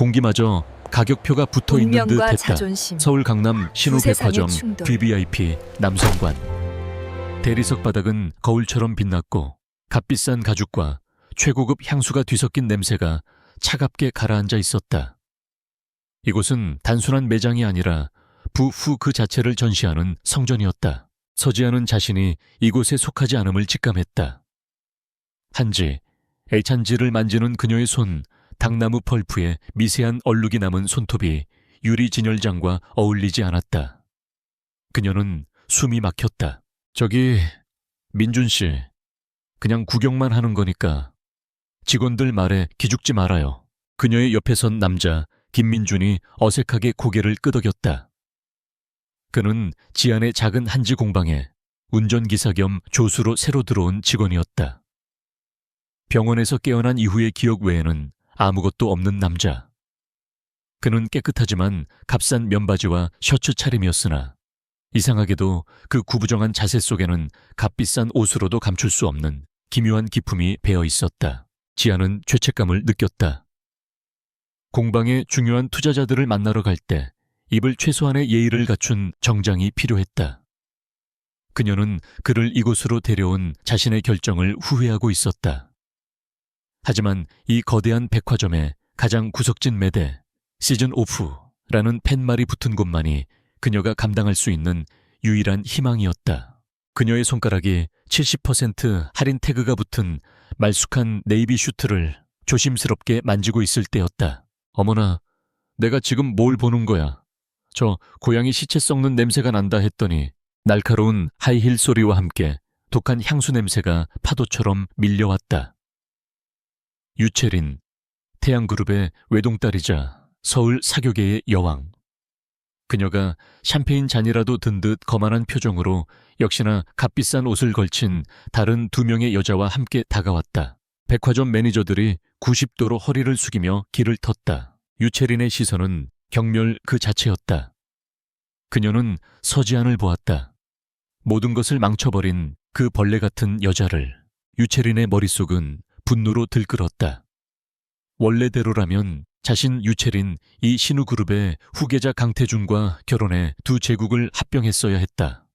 공기마저 가격표가 붙어있는 듯 운명과 했다. 자존심, 서울 강남 신호 두세상의 백화점 충돌. VVIP 남성관. 대리석 바닥은 거울처럼 빛났고 값비싼 가죽과 최고급 향수가 뒤섞인 냄새가 차갑게 가라앉아 있었다. 이곳은 단순한 매장이 아니라 부후 그 자체를 전시하는 성전이었다. 서지아는 자신이 이곳에 속하지 않음을 직감했다. 한지, 애찬지를 만지는 그녀의 손, 당나무 펄프에 미세한 얼룩이 남은 손톱이 유리 진열장과 어울리지 않았다. 그녀는 숨이 막혔다. 저기, 민준 씨, 그냥 구경만 하는 거니까 직원들 말에 기죽지 말아요. 그녀의 옆에 선 남자 김민준이 어색하게 고개를 끄덕였다. 그는 지안의 작은 한지 공방에 운전기사 겸 조수로 새로 들어온 직원이었다. 병원에서 깨어난 이후의 기억 외에는 아무것도 없는 남자. 그는 깨끗하지만 값싼 면바지와 셔츠 차림이었으나 이상하게도 그 구부정한 자세 속에는 값비싼 옷으로도 감출 수 없는 기묘한 기품이 배어 있었다. 지안은 죄책감을 느꼈다. 공방의 중요한 투자자들을 만나러 갈 때 입을 최소한의 예의를 갖춘 정장이 필요했다. 그녀는 그를 이곳으로 데려온 자신의 결정을 후회하고 있었다. 하지만 이 거대한 백화점의 가장 구석진 매대, 시즌 오프라는 팻말이 붙은 곳만이 그녀가 감당할 수 있는 유일한 희망이었다. 그녀의 손가락이 70% 할인 태그가 붙은 말쑥한 네이비 슈트를 조심스럽게 만지고 있을 때였다. 어머나, 내가 지금 뭘 보는 거야? 저 고양이 시체 썩는 냄새가 난다 했더니 날카로운 하이힐 소리와 함께 독한 향수 냄새가 파도처럼 밀려왔다. 유채린, 태양그룹의 외동딸이자 서울 사교계의 여왕. 그녀가 샴페인 잔이라도 든 듯 거만한 표정으로 역시나 값비싼 옷을 걸친 다른 두 명의 여자와 함께 다가왔다. 백화점 매니저들이 90도로 허리를 숙이며 길을 텄다. 유채린의 시선은 경멸 그 자체였다. 그녀는 서지안을 보았다. 모든 것을 망쳐버린 그 벌레 같은 여자를. 유채린의 머릿속은 분노로 들끓었다. 원래대로라면 자신 유채린 이 신우그룹의 후계자 강태준과 결혼해 두 제국을 합병했어야 했다.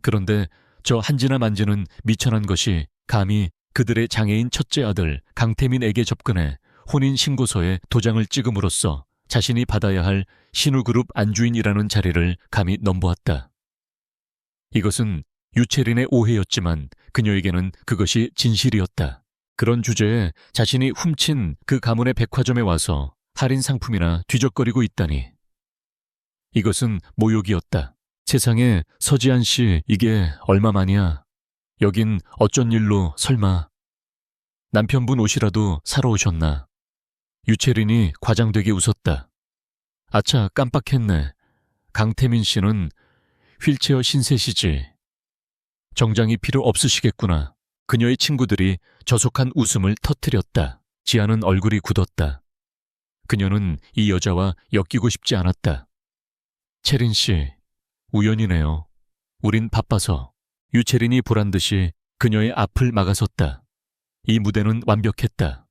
그런데 저 한지나 만지는 미천한 것이 감히 그들의 장애인 첫째 아들 강태민에게 접근해 혼인신고서에 도장을 찍음으로써 자신이 받아야 할 신우그룹 안주인이라는 자리를 감히 넘보았다. 이것은 유채린의 오해였지만 그녀에게는 그것이 진실이었다. 그런 주제에 자신이 훔친 그 가문의 백화점에 와서 할인 상품이나 뒤적거리고 있다니. 이것은 모욕이었다. 세상에 서지안 씨 이게 얼마만이야. 여긴 어쩐 일로 설마. 남편분 옷이라도 사러 오셨나. 유채린이 과장되게 웃었다. 아차 깜빡했네. 강태민 씨는 휠체어 신세시지. 정장이 필요 없으시겠구나. 그녀의 친구들이 저속한 웃음을 터뜨렸다. 지아는 얼굴이 굳었다. 그녀는 이 여자와 엮이고 싶지 않았다. 채린 씨, 우연이네요. 우린 바빠서. 유채린이 보란듯이 그녀의 앞을 막아섰다. 이 무대는 완벽했다.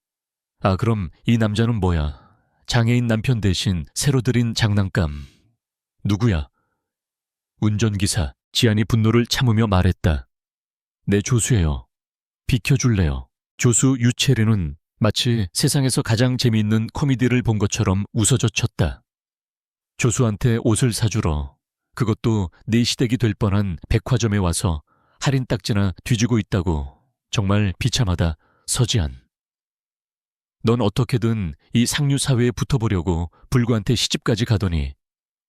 아, 그럼 이 남자는 뭐야? 장애인 남편 대신 새로 들인 장난감. 누구야? 운전기사. 지안이 분노를 참으며 말했다. 내 조수예요. 비켜줄래요? 조수 유채린은 마치 세상에서 가장 재미있는 코미디를 본 것처럼 웃어젖혔다. 조수한테 옷을 사주러, 그것도 네 시댁이 될 뻔한 백화점에 와서 할인 딱지나 뒤지고 있다고. 정말 비참하다, 서지안. 넌 어떻게든 이 상류 사회에 붙어보려고 불구한테 시집까지 가더니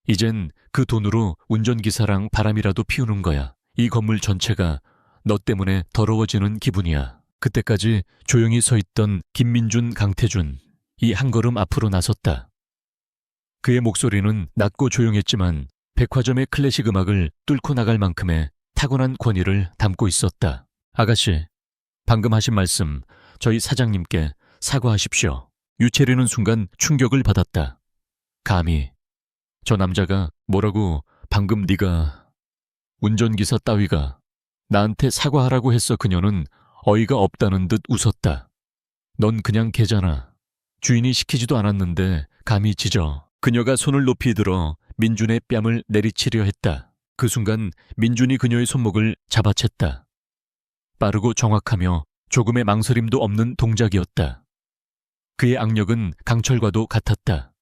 이젠 그 돈으로 운전기사랑 바람이라도 피우는 거야. 이 건물 전체가 너 때문에 더러워지는 기분이야. 그때까지 조용히 서 있던 김민준, 강태준, 이 한 걸음 앞으로 나섰다. 그의 목소리는 낮고 조용했지만 백화점의 클래식 음악을 뚫고 나갈 만큼의 타고난 권위를 담고 있었다. 아가씨, 방금 하신 말씀 저희 사장님께 사과하십시오. 유채리는 순간 충격을 받았다. 감히 저 남자가 뭐라고 방금 네가 운전기사 따위가 나한테 사과하라고 했어. 그녀는 어이가 없다는 듯 웃었다. 넌 그냥 개잖아. 주인이 시키지도 않았는데 감이 짖어 그녀가 손을 높이 들어 민준의 뺨을 내리치려 했다. 그 순간 민준이 그녀의 손목을 잡아챘다. 빠르고 정확하며 조금의 망설임도 없는 동작이었다. 그의 악력은 강철과도 같았다.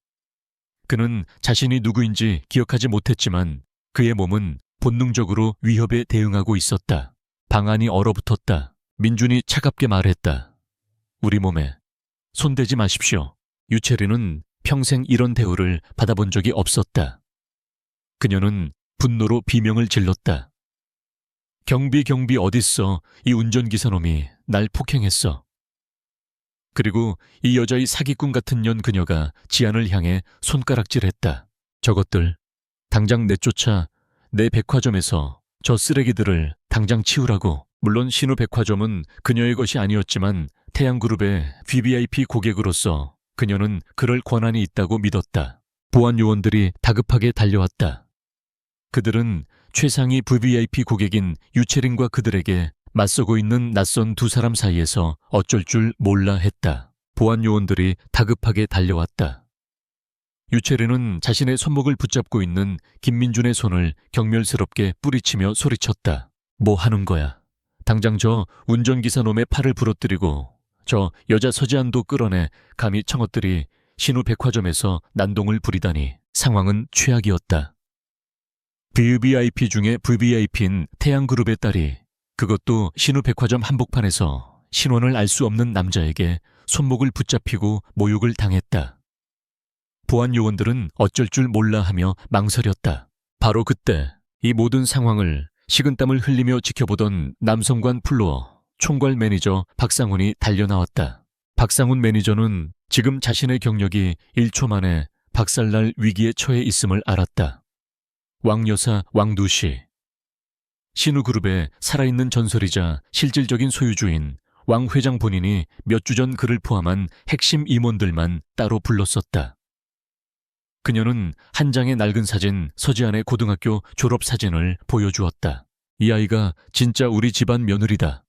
그는 자신이 누구인지 기억하지 못했지만 그의 몸은 본능적으로 위협에 대응하고 있었다. 방안이 얼어붙었다. 민준이 차갑게 말했다. 우리 몸에 손대지 마십시오. 유채리는 평생 이런 대우를 받아본 적이 없었다. 그녀는 분노로 비명을 질렀다. 경비 어딨어. 이 운전기사놈이 날 폭행했어. 그리고 이 여자의 사기꾼 같은 년 그녀가 지안을 향해 손가락질했다. 저것들 당장 내쫓아 내 백화점에서 저 쓰레기들을 당장 치우라고. 물론 신우 백화점은 그녀의 것이 아니었지만 태양그룹의 VVIP 고객으로서 그녀는 그럴 권한이 있다고 믿었다. 보안 요원들이 다급하게 달려왔다. 그들은 최상위 VVIP 고객인 유채린과 그들에게 맞서고 있는 낯선 두 사람 사이에서 어쩔 줄 몰라 했다. 보안 요원들이 다급하게 달려왔다. 유채린은 자신의 손목을 붙잡고 있는 김민준의 손을 경멸스럽게 뿌리치며 소리쳤다. 뭐 하는 거야? 당장 저 운전기사 놈의 팔을 부러뜨리고 저 여자 서지안도 끌어내 감히 청어들이 신우 백화점에서 난동을 부리다니. 상황은 최악이었다. VVIP 중에 VVIP인 태양그룹의 딸이 그것도 신우 백화점 한복판에서 신원을 알 수 없는 남자에게 손목을 붙잡히고 모욕을 당했다. 보안 요원들은 어쩔 줄 몰라 하며 망설였다. 바로 그때 이 모든 상황을 식은땀을 흘리며 지켜보던 남성관 플로어 총괄 매니저 박상훈이 달려나왔다. 박상훈 매니저는 지금 자신의 경력이 1초 만에 박살날 위기에 처해 있음을 알았다. 왕여사 왕두씨, 신우그룹의 살아있는 전설이자 실질적인 소유주인 왕 회장 본인이 몇 주 전 그를 포함한 핵심 임원들만 따로 불렀었다. 그녀는 한 장의 낡은 사진 서지안의 고등학교 졸업 사진을 보여주었다. 이 아이가 진짜 우리 집안 며느리다.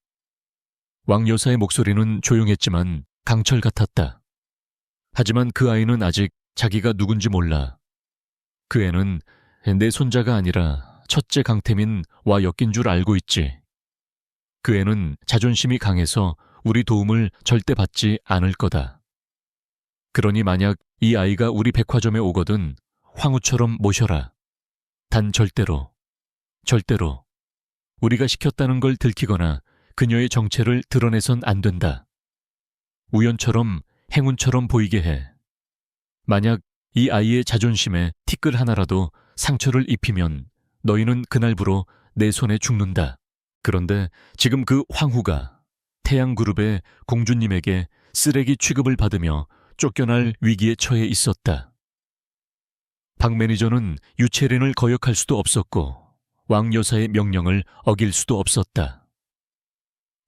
왕 여사의 목소리는 조용했지만 강철 같았다. 하지만 그 아이는 아직 자기가 누군지 몰라. 그 애는 내 손자가 아니라 첫째 강태민 와 엮인 줄 알고 있지. 그 애는 자존심이 강해서 우리 도움을 절대 받지 않을 거다. 그러니 만약 이 아이가 우리 백화점에 오거든 황후처럼 모셔라. 단 절대로 우리가 시켰다는 걸 들키거나 그녀의 정체를 드러내선 안 된다. 우연처럼 행운처럼 보이게 해. 만약 이 아이의 자존심에 티끌 하나라도 상처를 입히면 너희는 그날부로 내 손에 죽는다. 그런데 지금 그 황후가 태양그룹의 공주님에게 쓰레기 취급을 받으며 쫓겨날 위기에 처해 있었다. 박 매니저는 유채린을 거역할 수도 없었고 왕 여사의 명령을 어길 수도 없었다.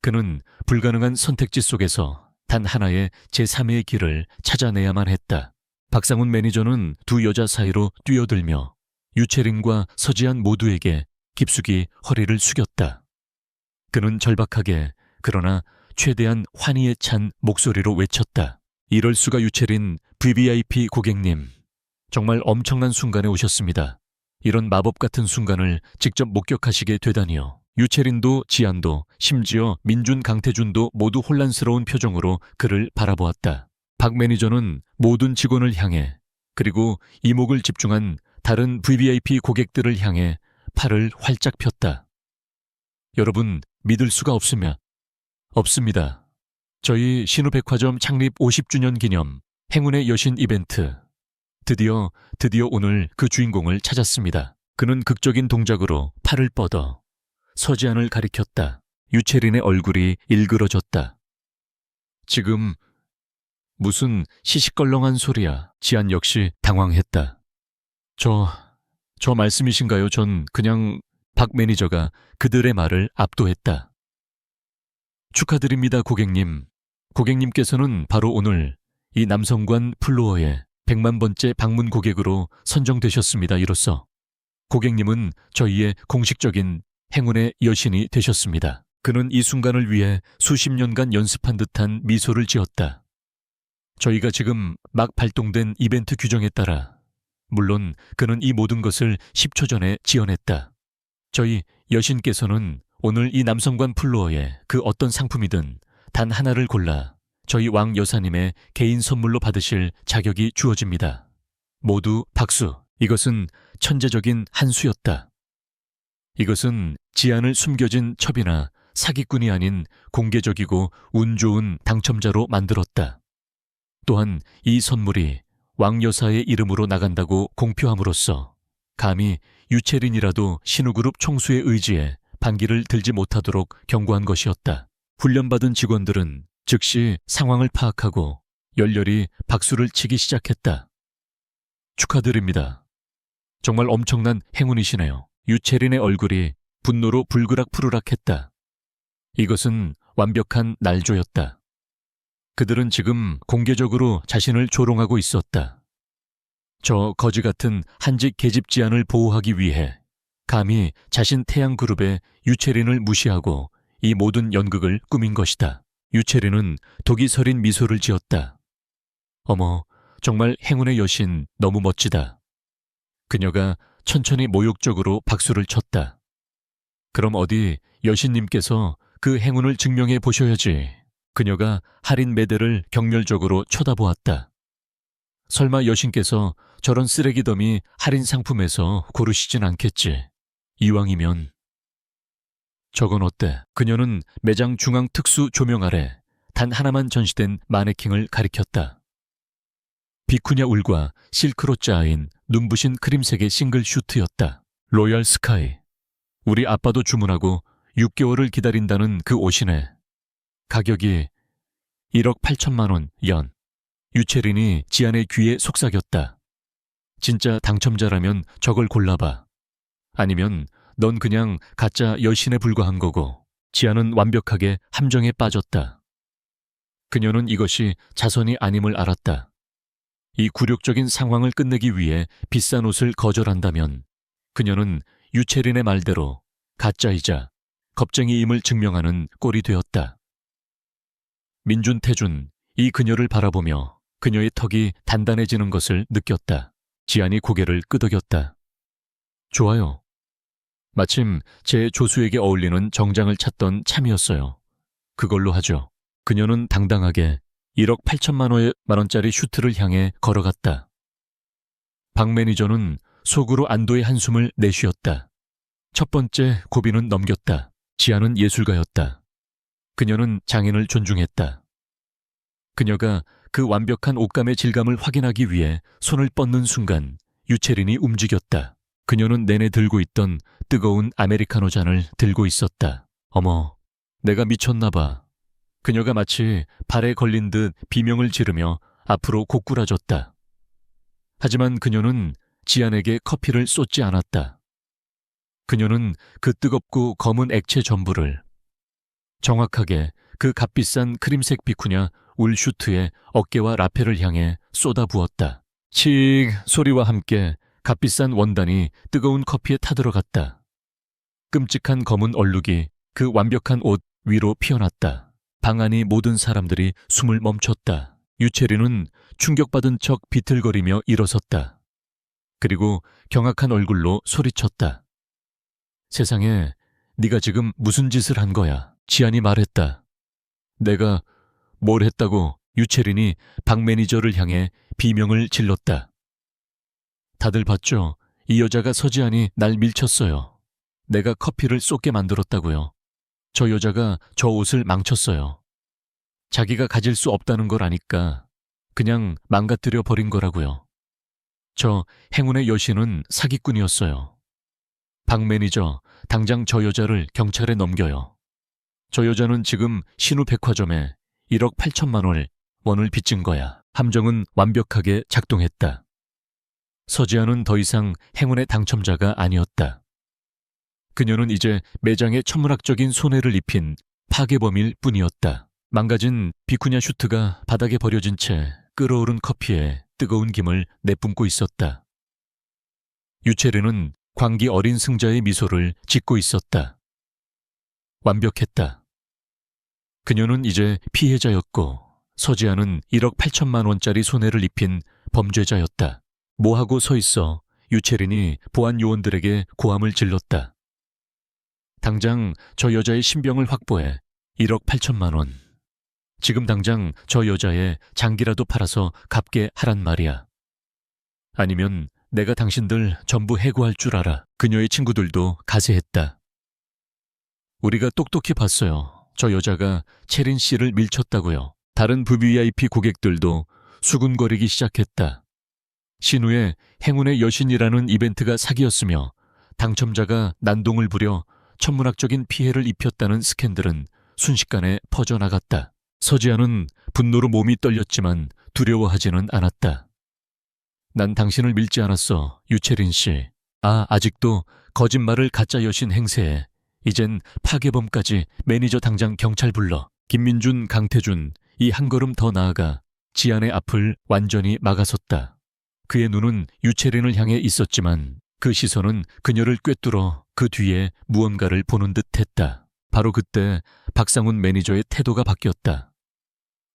그는 불가능한 선택지 속에서 단 하나의 제3의 길을 찾아내야만 했다. 박상훈 매니저는 두 여자 사이로 뛰어들며 유채린과 서지안 모두에게 깊숙이 허리를 숙였다. 그는 절박하게 그러나 최대한 환희에 찬 목소리로 외쳤다. 이럴 수가 유채린 VVIP 고객님. 정말 엄청난 순간에 오셨습니다. 이런 마법 같은 순간을 직접 목격하시게 되다니요. 유채린도 지안도 심지어 민준 강태준도 모두 혼란스러운 표정으로 그를 바라보았다. 박 매니저는 모든 직원을 향해 그리고 이목을 집중한 다른 VVIP 고객들을 향해 팔을 활짝 폈다. 여러분 믿을 수가 없습니다. 저희 신우백화점 창립 50주년 기념 행운의 여신 이벤트. 드디어 오늘 그 주인공을 찾았습니다. 그는 극적인 동작으로 팔을 뻗어 서지안을 가리켰다. 유채린의 얼굴이 일그러졌다. 지금 무슨 시시껄렁한 소리야. 지안 역시 당황했다. 저 말씀이신가요? 전 그냥 박 매니저가 그들의 말을 압도했다. 축하드립니다, 고객님. 고객님께서는 바로 오늘 이 남성관 플로어에 100만 번째 방문 고객으로 선정되셨습니다. 이로써 고객님은 저희의 공식적인 행운의 여신이 되셨습니다. 그는 이 순간을 위해 수십 년간 연습한 듯한 미소를 지었다. 저희가 지금 막 발동된 이벤트 규정에 따라 물론 그는 이 모든 것을 10초 전에 지어냈다. 저희 여신께서는 오늘 이 남성관 플로어에 그 어떤 상품이든 단 하나를 골라 저희 왕 여사님의 개인 선물로 받으실 자격이 주어집니다. 모두 박수. 이것은 천재적인 한 수였다. 이것은 지안을 숨겨진 첩이나 사기꾼이 아닌 공개적이고 운 좋은 당첨자로 만들었다. 또한 이 선물이 왕여사의 이름으로 나간다고 공표함으로써 감히 유채린이라도 신우그룹 총수의 의지에 반기를 들지 못하도록 경고한 것이었다. 훈련받은 직원들은 즉시 상황을 파악하고 열렬히 박수를 치기 시작했다. 축하드립니다. 정말 엄청난 행운이시네요. 유채린의 얼굴이 분노로 불그락푸르락했다. 이것은 완벽한 날조였다. 그들은 지금 공개적으로 자신을 조롱하고 있었다. 저 거지 같은 한직 계집지안을 보호하기 위해 감히 자신 태양그룹의 유채린을 무시하고 이 모든 연극을 꾸민 것이다. 유채린은 독이 서린 미소를 지었다. 어머, 정말 행운의 여신 너무 멋지다. 그녀가 천천히 모욕적으로 박수를 쳤다. 그럼 어디 여신님께서 그 행운을 증명해 보셔야지. 그녀가 할인 매대를 격렬적으로 쳐다보았다. 설마 여신께서 저런 쓰레기더미 할인 상품에서 고르시진 않겠지. 이왕이면. 저건 어때? 그녀는 매장 중앙 특수 조명 아래 단 하나만 전시된 마네킹을 가리켰다. 비쿠냐 울과 실크로 짜인 눈부신 크림색의 싱글 슈트였다. 로얄 스카이. 우리 아빠도 주문하고 6개월을 기다린다는 그 옷이네. 가격이 1억 8천만 원 연. 유채린이 지안의 귀에 속삭였다. 진짜 당첨자라면 저걸 골라봐. 아니면 넌 그냥 가짜 여신에 불과한 거고. 지안은 완벽하게 함정에 빠졌다. 그녀는 이것이 자선이 아님을 알았다. 이 굴욕적인 상황을 끝내기 위해 비싼 옷을 거절한다면 그녀는 유채린의 말대로 가짜이자 겁쟁이임을 증명하는 꼴이 되었다. 민준태준, 이 그녀를 바라보며 그녀의 턱이 단단해지는 것을 느꼈다. 지안이 고개를 끄덕였다. 좋아요. 마침 제 조수에게 어울리는 정장을 찾던 참이었어요. 그걸로 하죠. 그녀는 당당하게 1억 8천만 원짜리 슈트를 향해 걸어갔다. 박 매니저는 속으로 안도의 한숨을 내쉬었다. 첫 번째 고비는 넘겼다. 지안은 예술가였다. 그녀는 장인을 존중했다. 그녀가 그 완벽한 옷감의 질감을 확인하기 위해 손을 뻗는 순간 유채린이 움직였다. 그녀는 내내 들고 있던 뜨거운 아메리카노 잔을 들고 있었다. 어머, 내가 미쳤나 봐. 그녀가 마치 발에 걸린 듯 비명을 지르며 앞으로 고꾸라졌다. 하지만 그녀는 지안에게 커피를 쏟지 않았다. 그녀는 그 뜨겁고 검은 액체 전부를 정확하게 그 값비싼 크림색 비쿠냐 울 슈트의 어깨와 라펠을 향해 쏟아부었다. 칙 소리와 함께 값비싼 원단이 뜨거운 커피에 타들어갔다. 끔찍한 검은 얼룩이 그 완벽한 옷 위로 피어났다. 방 안의 모든 사람들이 숨을 멈췄다. 유채린은 충격받은 척 비틀거리며 일어섰다. 그리고 경악한 얼굴로 소리쳤다. 세상에, 네가 지금 무슨 짓을 한 거야? 지안이 말했다. 내가 뭘 했다고? 유채린이 박 매니저를 향해 비명을 질렀다. 다들 봤죠? 이 여자가 서지안이 날 밀쳤어요. 내가 커피를 쏟게 만들었다고요. 저 여자가 저 옷을 망쳤어요. 자기가 가질 수 없다는 걸 아니까 그냥 망가뜨려 버린 거라고요. 저 행운의 여신은 사기꾼이었어요. 박 매니저, 당장 저 여자를 경찰에 넘겨요. 저 여자는 지금 신우 백화점에 1억 8천만 원을 빚진 거야. 함정은 완벽하게 작동했다. 서지아는 더 이상 행운의 당첨자가 아니었다. 그녀는 이제 매장에 천문학적인 손해를 입힌 파괴범일 뿐이었다. 망가진 비쿠냐 슈트가 바닥에 버려진 채 끓어오른 커피에 뜨거운 김을 내뿜고 있었다. 유채린은 광기 어린 승자의 미소를 짓고 있었다. 완벽했다. 그녀는 이제 피해자였고 서지아는 1억 8천만 원짜리 손해를 입힌 범죄자였다. 뭐하고 서 있어. 유채린이 보안 요원들에게 고함을 질렀다. 당장 저 여자의 신병을 확보해. 1억 8천만 원. 지금 당장 저 여자의 장기라도 팔아서 갚게 하란 말이야. 아니면 내가 당신들 전부 해고할 줄 알아. 그녀의 친구들도 가세했다. 우리가 똑똑히 봤어요. 저 여자가 채린 씨를 밀쳤다고요. 다른 VVIP 고객들도 수군거리기 시작했다. 신우의 행운의 여신이라는 이벤트가 사기였으며 당첨자가 난동을 부려 천문학적인 피해를 입혔다는 스캔들은 순식간에 퍼져나갔다. 서지아는 분노로 몸이 떨렸지만 두려워하지는 않았다. 난 당신을 밀지 않았어, 유채린 씨. 아직도 거짓말을 가짜 여신 행세해. 이젠 파괴범까지. 매니저 당장 경찰 불러. 김민준, 강태준, 이 한 걸음 더 나아가 지안의 앞을 완전히 막아섰다. 그의 눈은 유채린을 향해 있었지만 그 시선은 그녀를 꿰뚫어 그 뒤에 무언가를 보는 듯 했다. 바로 그때 박상훈 매니저의 태도가 바뀌었다.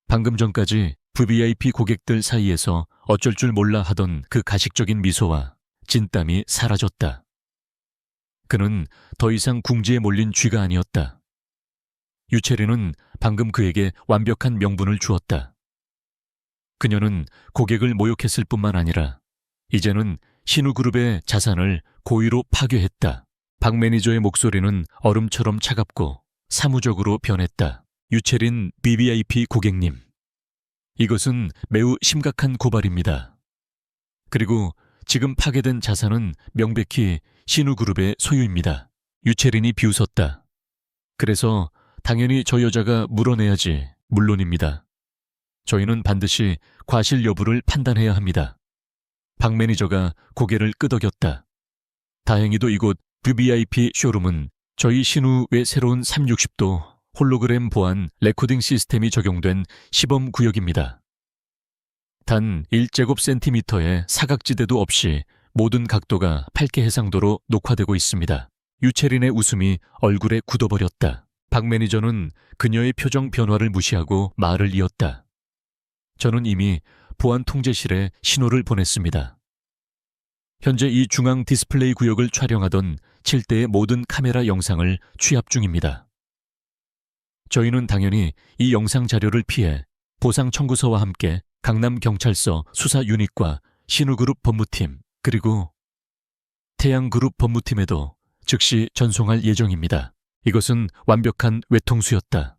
방금 전까지 VVIP 고객들 사이에서 어쩔 줄 몰라 하던 그 가식적인 미소와 진땀이 사라졌다. 그는 더 이상 궁지에 몰린 쥐가 아니었다. 유채린은 방금 그에게 완벽한 명분을 주었다. 그녀는 고객을 모욕했을 뿐만 아니라 이제는 신우그룹의 자산을 고의로 파괴했다. 박 매니저의 목소리는 얼음처럼 차갑고 사무적으로 변했다. 유채린 VVIP 고객님, 이것은 매우 심각한 고발입니다. 그리고 지금 파괴된 자산은 명백히 신우그룹의 소유입니다. 유채린이 비웃었다. 그래서 당연히 저 여자가 물어내야지. 물론입니다. 저희는 반드시 과실 여부를 판단해야 합니다. 박 매니저가 고개를 끄덕였다. 다행히도 이곳 VVIP 쇼룸은 저희 신우의 새로운 360도 홀로그램 보안 레코딩 시스템이 적용된 시범 구역입니다. 단 1제곱센티미터의 사각지대도 없이 모든 각도가 8개 해상도로 녹화되고 있습니다. 유채린의 웃음이 얼굴에 굳어버렸다. 박 매니저는 그녀의 표정 변화를 무시하고 말을 이었다. 저는 이미 보안 통제실에 신호를 보냈습니다. 현재 이 중앙 디스플레이 구역을 촬영하던 7대의 모든 카메라 영상을 취합 중입니다. 저희는 당연히 이 영상 자료를 피해 보상 청구서와 함께 강남경찰서 수사 유닛과 신우그룹 법무팀 그리고 태양그룹 법무팀에도 즉시 전송할 예정입니다. 이것은 완벽한 외통수였다.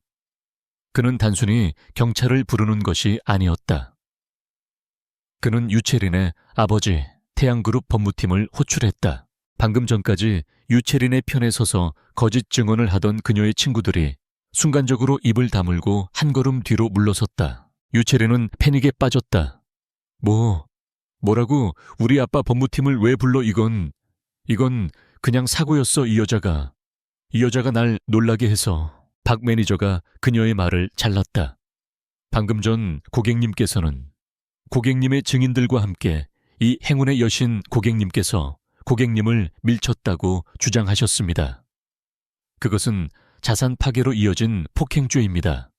그는 단순히 경찰을 부르는 것이 아니었다. 그는 유채린의 아버지 태양그룹 법무팀을 호출했다. 방금 전까지 유채린의 편에 서서 거짓 증언을 하던 그녀의 친구들이 순간적으로 입을 다물고 한 걸음 뒤로 물러섰다. 유채린은 패닉에 빠졌다. 뭐라고? 우리 아빠 법무팀을 왜 불러? 이건 그냥 사고였어. 이 여자가 날 놀라게 해서. 박 매니저가 그녀의 말을 잘랐다. 방금 전 고객님께서는 고객님의 증인들과 함께 이 행운의 여신 고객님께서 고객님을 밀쳤다고 주장하셨습니다. 그것은 자산 파괴로 이어진 폭행죄입니다.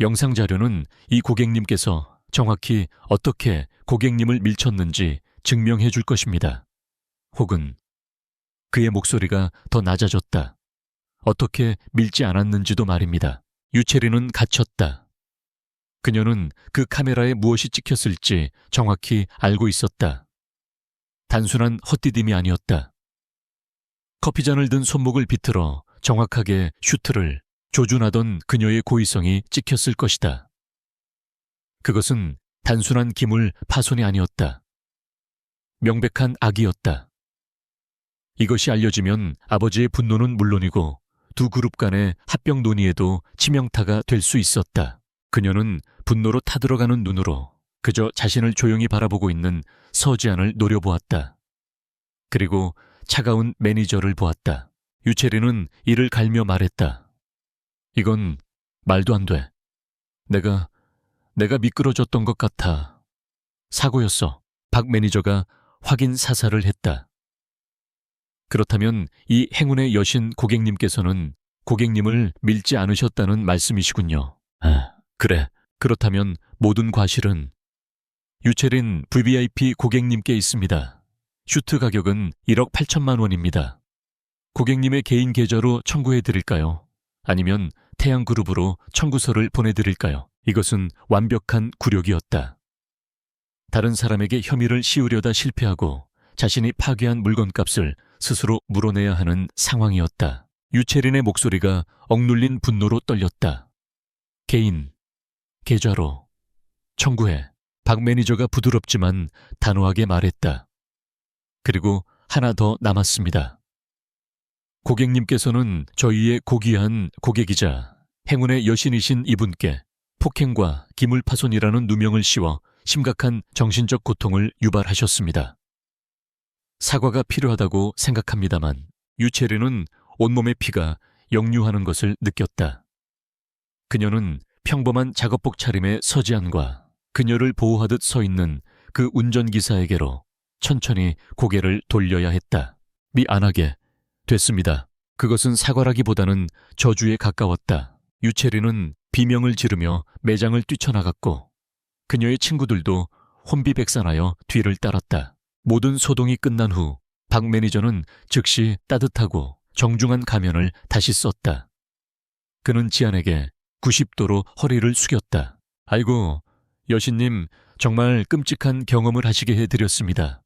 영상 자료는 이 고객님께서 정확히 어떻게 고객님을 밀쳤는지 증명해 줄 것입니다. 혹은 그의 목소리가 더 낮아졌다. 어떻게 밀지 않았는지도 말입니다. 유채린은 갇혔다. 그녀는 그 카메라에 무엇이 찍혔을지 정확히 알고 있었다. 단순한 헛디딤이 아니었다. 커피잔을 든 손목을 비틀어 정확하게 슈트를 조준하던 그녀의 고의성이 찍혔을 것이다. 그것은 단순한 기물 파손이 아니었다. 명백한 악이었다. 이것이 알려지면 아버지의 분노는 물론이고 두 그룹 간의 합병 논의에도 치명타가 될 수 있었다. 그녀는 분노로 타들어가는 눈으로 그저 자신을 조용히 바라보고 있는 서지안을 노려보았다. 그리고 차가운 매니저를 보았다. 유채린은 이를 갈며 말했다. 이건 말도 안 돼. 내가 미끄러졌던 것 같아. 사고였어. 박 매니저가 확인 사살을 했다. 그렇다면 이 행운의 여신 고객님께서는 고객님을 밀지 않으셨다는 말씀이시군요. 그래. 그렇다면 모든 과실은 유채린 VVIP 고객님께 있습니다. 슈트 가격은 1억 8천만 원입니다. 고객님의 개인 계좌로 청구해 드릴까요? 아니면 태양그룹으로 청구서를 보내드릴까요? 이것은 완벽한 굴욕이었다. 다른 사람에게 혐의를 씌우려다 실패하고 자신이 파괴한 물건값을 스스로 물어내야 하는 상황이었다. 유채린의 목소리가 억눌린 분노로 떨렸다. 개인, 계좌로 청구해. 박 매니저가 부드럽지만 단호하게 말했다. 그리고 하나 더 남았습니다. 고객님께서는 저희의 고귀한 고객이자 행운의 여신이신 이분께 폭행과 기물파손이라는 누명을 씌워 심각한 정신적 고통을 유발하셨습니다. 사과가 필요하다고 생각합니다만 유채린은 온몸의 피가 역류하는 것을 느꼈다. 그녀는 평범한 작업복 차림의 서지안과 그녀를 보호하듯 서 있는 그 운전기사에게로 천천히 고개를 돌려야 했다. 미안하게 됐습니다. 그것은 사과라기보다는 저주에 가까웠다. 유채린은 비명을 지르며 매장을 뛰쳐나갔고 그녀의 친구들도 혼비백산하여 뒤를 따랐다. 모든 소동이 끝난 후 박 매니저는 즉시 따뜻하고 정중한 가면을 다시 썼다. 그는 지안에게 90도로 허리를 숙였다. 아이고, 여신님 정말 끔찍한 경험을 하시게 해드렸습니다.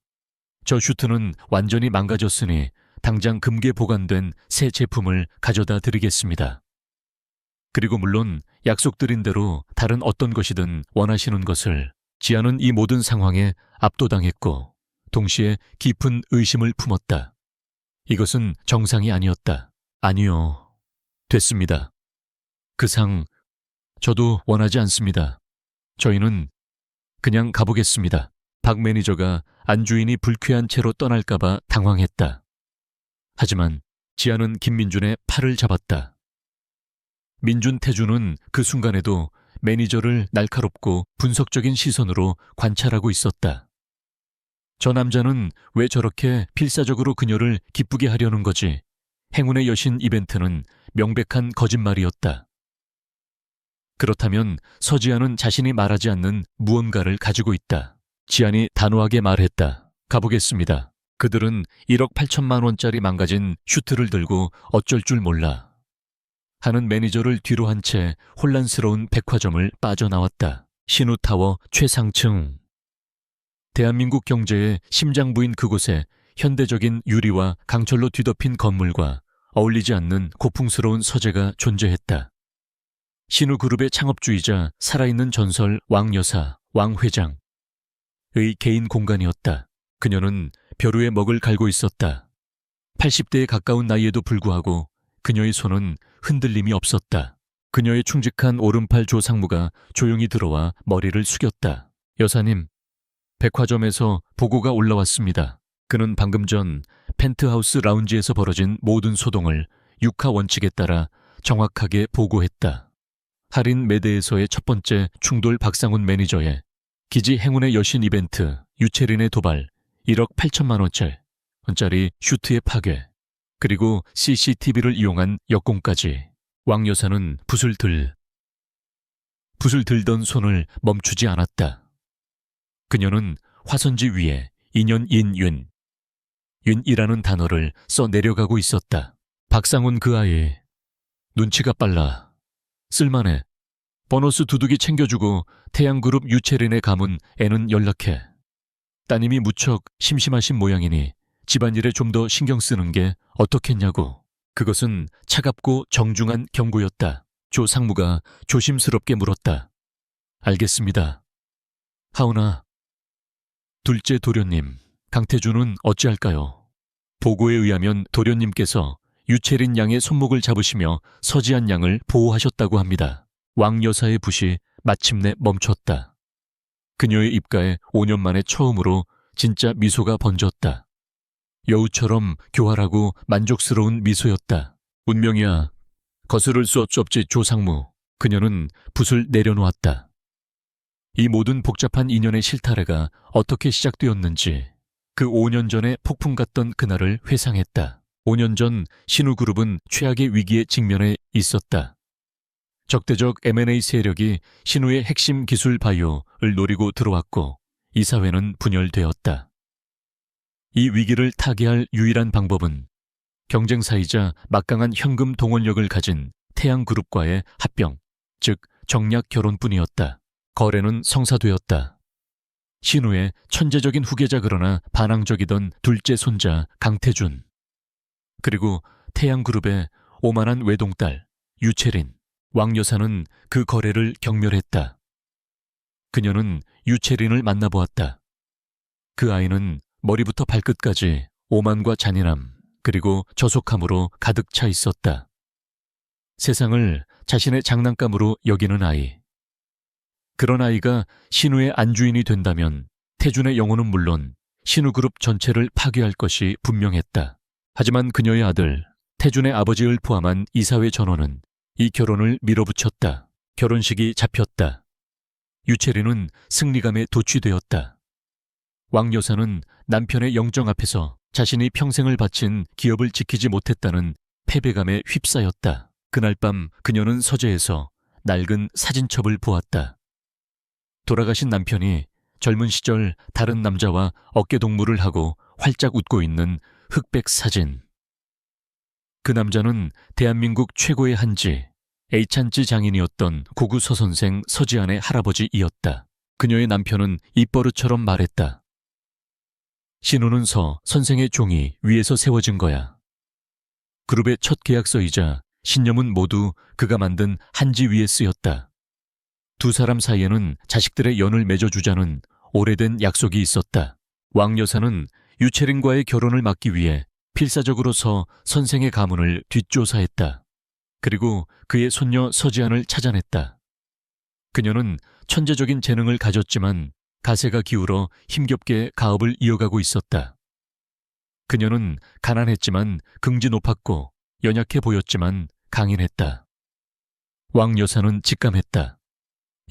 저 슈트는 완전히 망가졌으니 당장 금괴 보관된 새 제품을 가져다 드리겠습니다. 그리고 물론 약속드린 대로 다른 어떤 것이든 원하시는 것을. 지안은 이 모든 상황에 압도당했고 동시에 깊은 의심을 품었다. 이것은 정상이 아니었다. 아니요. 됐습니다. 그 상 저도 원하지 않습니다. 저희는 그냥 가보겠습니다. 박 매니저가 안주인이 불쾌한 채로 떠날까봐 당황했다. 하지만 지안은 김민준의 팔을 잡았다. 민준 태주는 그 순간에도 매니저를 날카롭고 분석적인 시선으로 관찰하고 있었다. 저 남자는 왜 저렇게 필사적으로 그녀를 기쁘게 하려는 거지? 행운의 여신 이벤트는 명백한 거짓말이었다. 그렇다면 서지안은 자신이 말하지 않는 무언가를 가지고 있다. 지안이 단호하게 말했다. 가보겠습니다. 그들은 1억 8천만 원짜리 망가진 슈트를 들고 어쩔 줄 몰라 하는 매니저를 뒤로 한 채 혼란스러운 백화점을 빠져나왔다. 신우타워 최상층. 대한민국 경제의 심장부인 그곳에 현대적인 유리와 강철로 뒤덮인 건물과 어울리지 않는 고풍스러운 서재가 존재했다. 신우그룹의 창업주이자 살아있는 전설 왕여사, 왕회장의 개인 공간이었다. 그녀는 벼루에 먹을 갈고 있었다. 80대에 가까운 나이에도 불구하고 그녀의 손은 흔들림이 없었다. 그녀의 충직한 오른팔 조상무가 조용히 들어와 머리를 숙였다. 여사님, 백화점에서 보고가 올라왔습니다. 그는 방금 전 펜트하우스 라운지에서 벌어진 모든 소동을 육하 원칙에 따라 정확하게 보고했다. 할인 매대에서의 첫 번째 충돌 박상훈 매니저의 기지 행운의 여신 이벤트 유채린의 도발 1억 8천만 원짜리 슈트의 파괴 그리고 CCTV를 이용한 역공까지 왕 여사는 붓을 들던 손을 멈추지 않았다. 그녀는 화선지 위에 인연인 윤이라는 단어를 써 내려가고 있었다. 박상훈 그 아이 눈치가 빨라. 쓸만해. 보너스 두둑이 챙겨주고 태양그룹 유채린의 가문 애는 연락해. 따님이 무척 심심하신 모양이니 집안일에 좀 더 신경 쓰는 게 어떻겠냐고. 그것은 차갑고 정중한 경고였다. 조 상무가 조심스럽게 물었다. 알겠습니다. 하오나, 둘째 도련님, 강태준은 어찌할까요? 보고에 의하면 도련님께서 유채린 양의 손목을 잡으시며 서지안 양을 보호하셨다고 합니다. 왕 여사의 붓이 마침내 멈췄다. 그녀의 입가에 5년 만에 처음으로 진짜 미소가 번졌다. 여우처럼 교활하고 만족스러운 미소였다. 운명이야. 거스를 수 없지 조상무. 그녀는 붓을 내려놓았다. 이 모든 복잡한 인연의 실타래가 어떻게 시작되었는지 그 5년 전에 폭풍 같던 그날을 회상했다. 5년 전 신우그룹은 최악의 위기에 직면해 있었다. 적대적 M&A 세력이 신우의 핵심 기술 바이오를 노리고 들어왔고 이사회는 분열되었다. 이 위기를 타개할 유일한 방법은 경쟁사이자 막강한 현금 동원력을 가진 태양그룹과의 합병, 즉 정략 결혼뿐이었다. 거래는 성사되었다. 신우의 천재적인 후계자 그러나 반항적이던 둘째 손자 강태준, 그리고 태양그룹의 오만한 외동딸 유채린, 왕 여사는 그 거래를 경멸했다. 그녀는 유채린을 만나보았다. 그 아이는 머리부터 발끝까지 오만과 잔인함 그리고 저속함으로 가득 차 있었다. 세상을 자신의 장난감으로 여기는 아이. 그런 아이가 신우의 안주인이 된다면 태준의 영혼은 물론 신우그룹 전체를 파괴할 것이 분명했다. 하지만 그녀의 아들 태준의 아버지를 포함한 이사회 전원은 이 결혼을 밀어붙였다. 결혼식이 잡혔다. 유채린은 승리감에 도취되었다. 왕 여사는 남편의 영정 앞에서 자신이 평생을 바친 기업을 지키지 못했다는 패배감에 휩싸였다. 그날 밤 그녀는 서재에서 낡은 사진첩을 보았다. 돌아가신 남편이 젊은 시절 다른 남자와 어깨동무를 하고 활짝 웃고 있는 흑백 사진. 그 남자는 대한민국 최고의 한지, H한지 장인이었던 고구 서선생 서지안의 할아버지이었다. 그녀의 남편은 입버릇처럼 말했다. 신우는 선생의 종이 위에서 세워진 거야. 그룹의 첫 계약서이자 신념은 모두 그가 만든 한지 위에 쓰였다. 두 사람 사이에는 자식들의 연을 맺어주자는 오래된 약속이 있었다. 왕 여사는 유채린과의 결혼을 막기 위해 필사적으로 선생의 가문을 뒷조사했다. 그리고 그의 손녀 서지안을 찾아냈다. 그녀는 천재적인 재능을 가졌지만 가세가 기울어 힘겹게 가업을 이어가고 있었다. 그녀는 가난했지만 긍지 높았고 연약해 보였지만 강인했다. 왕 여사는 직감했다.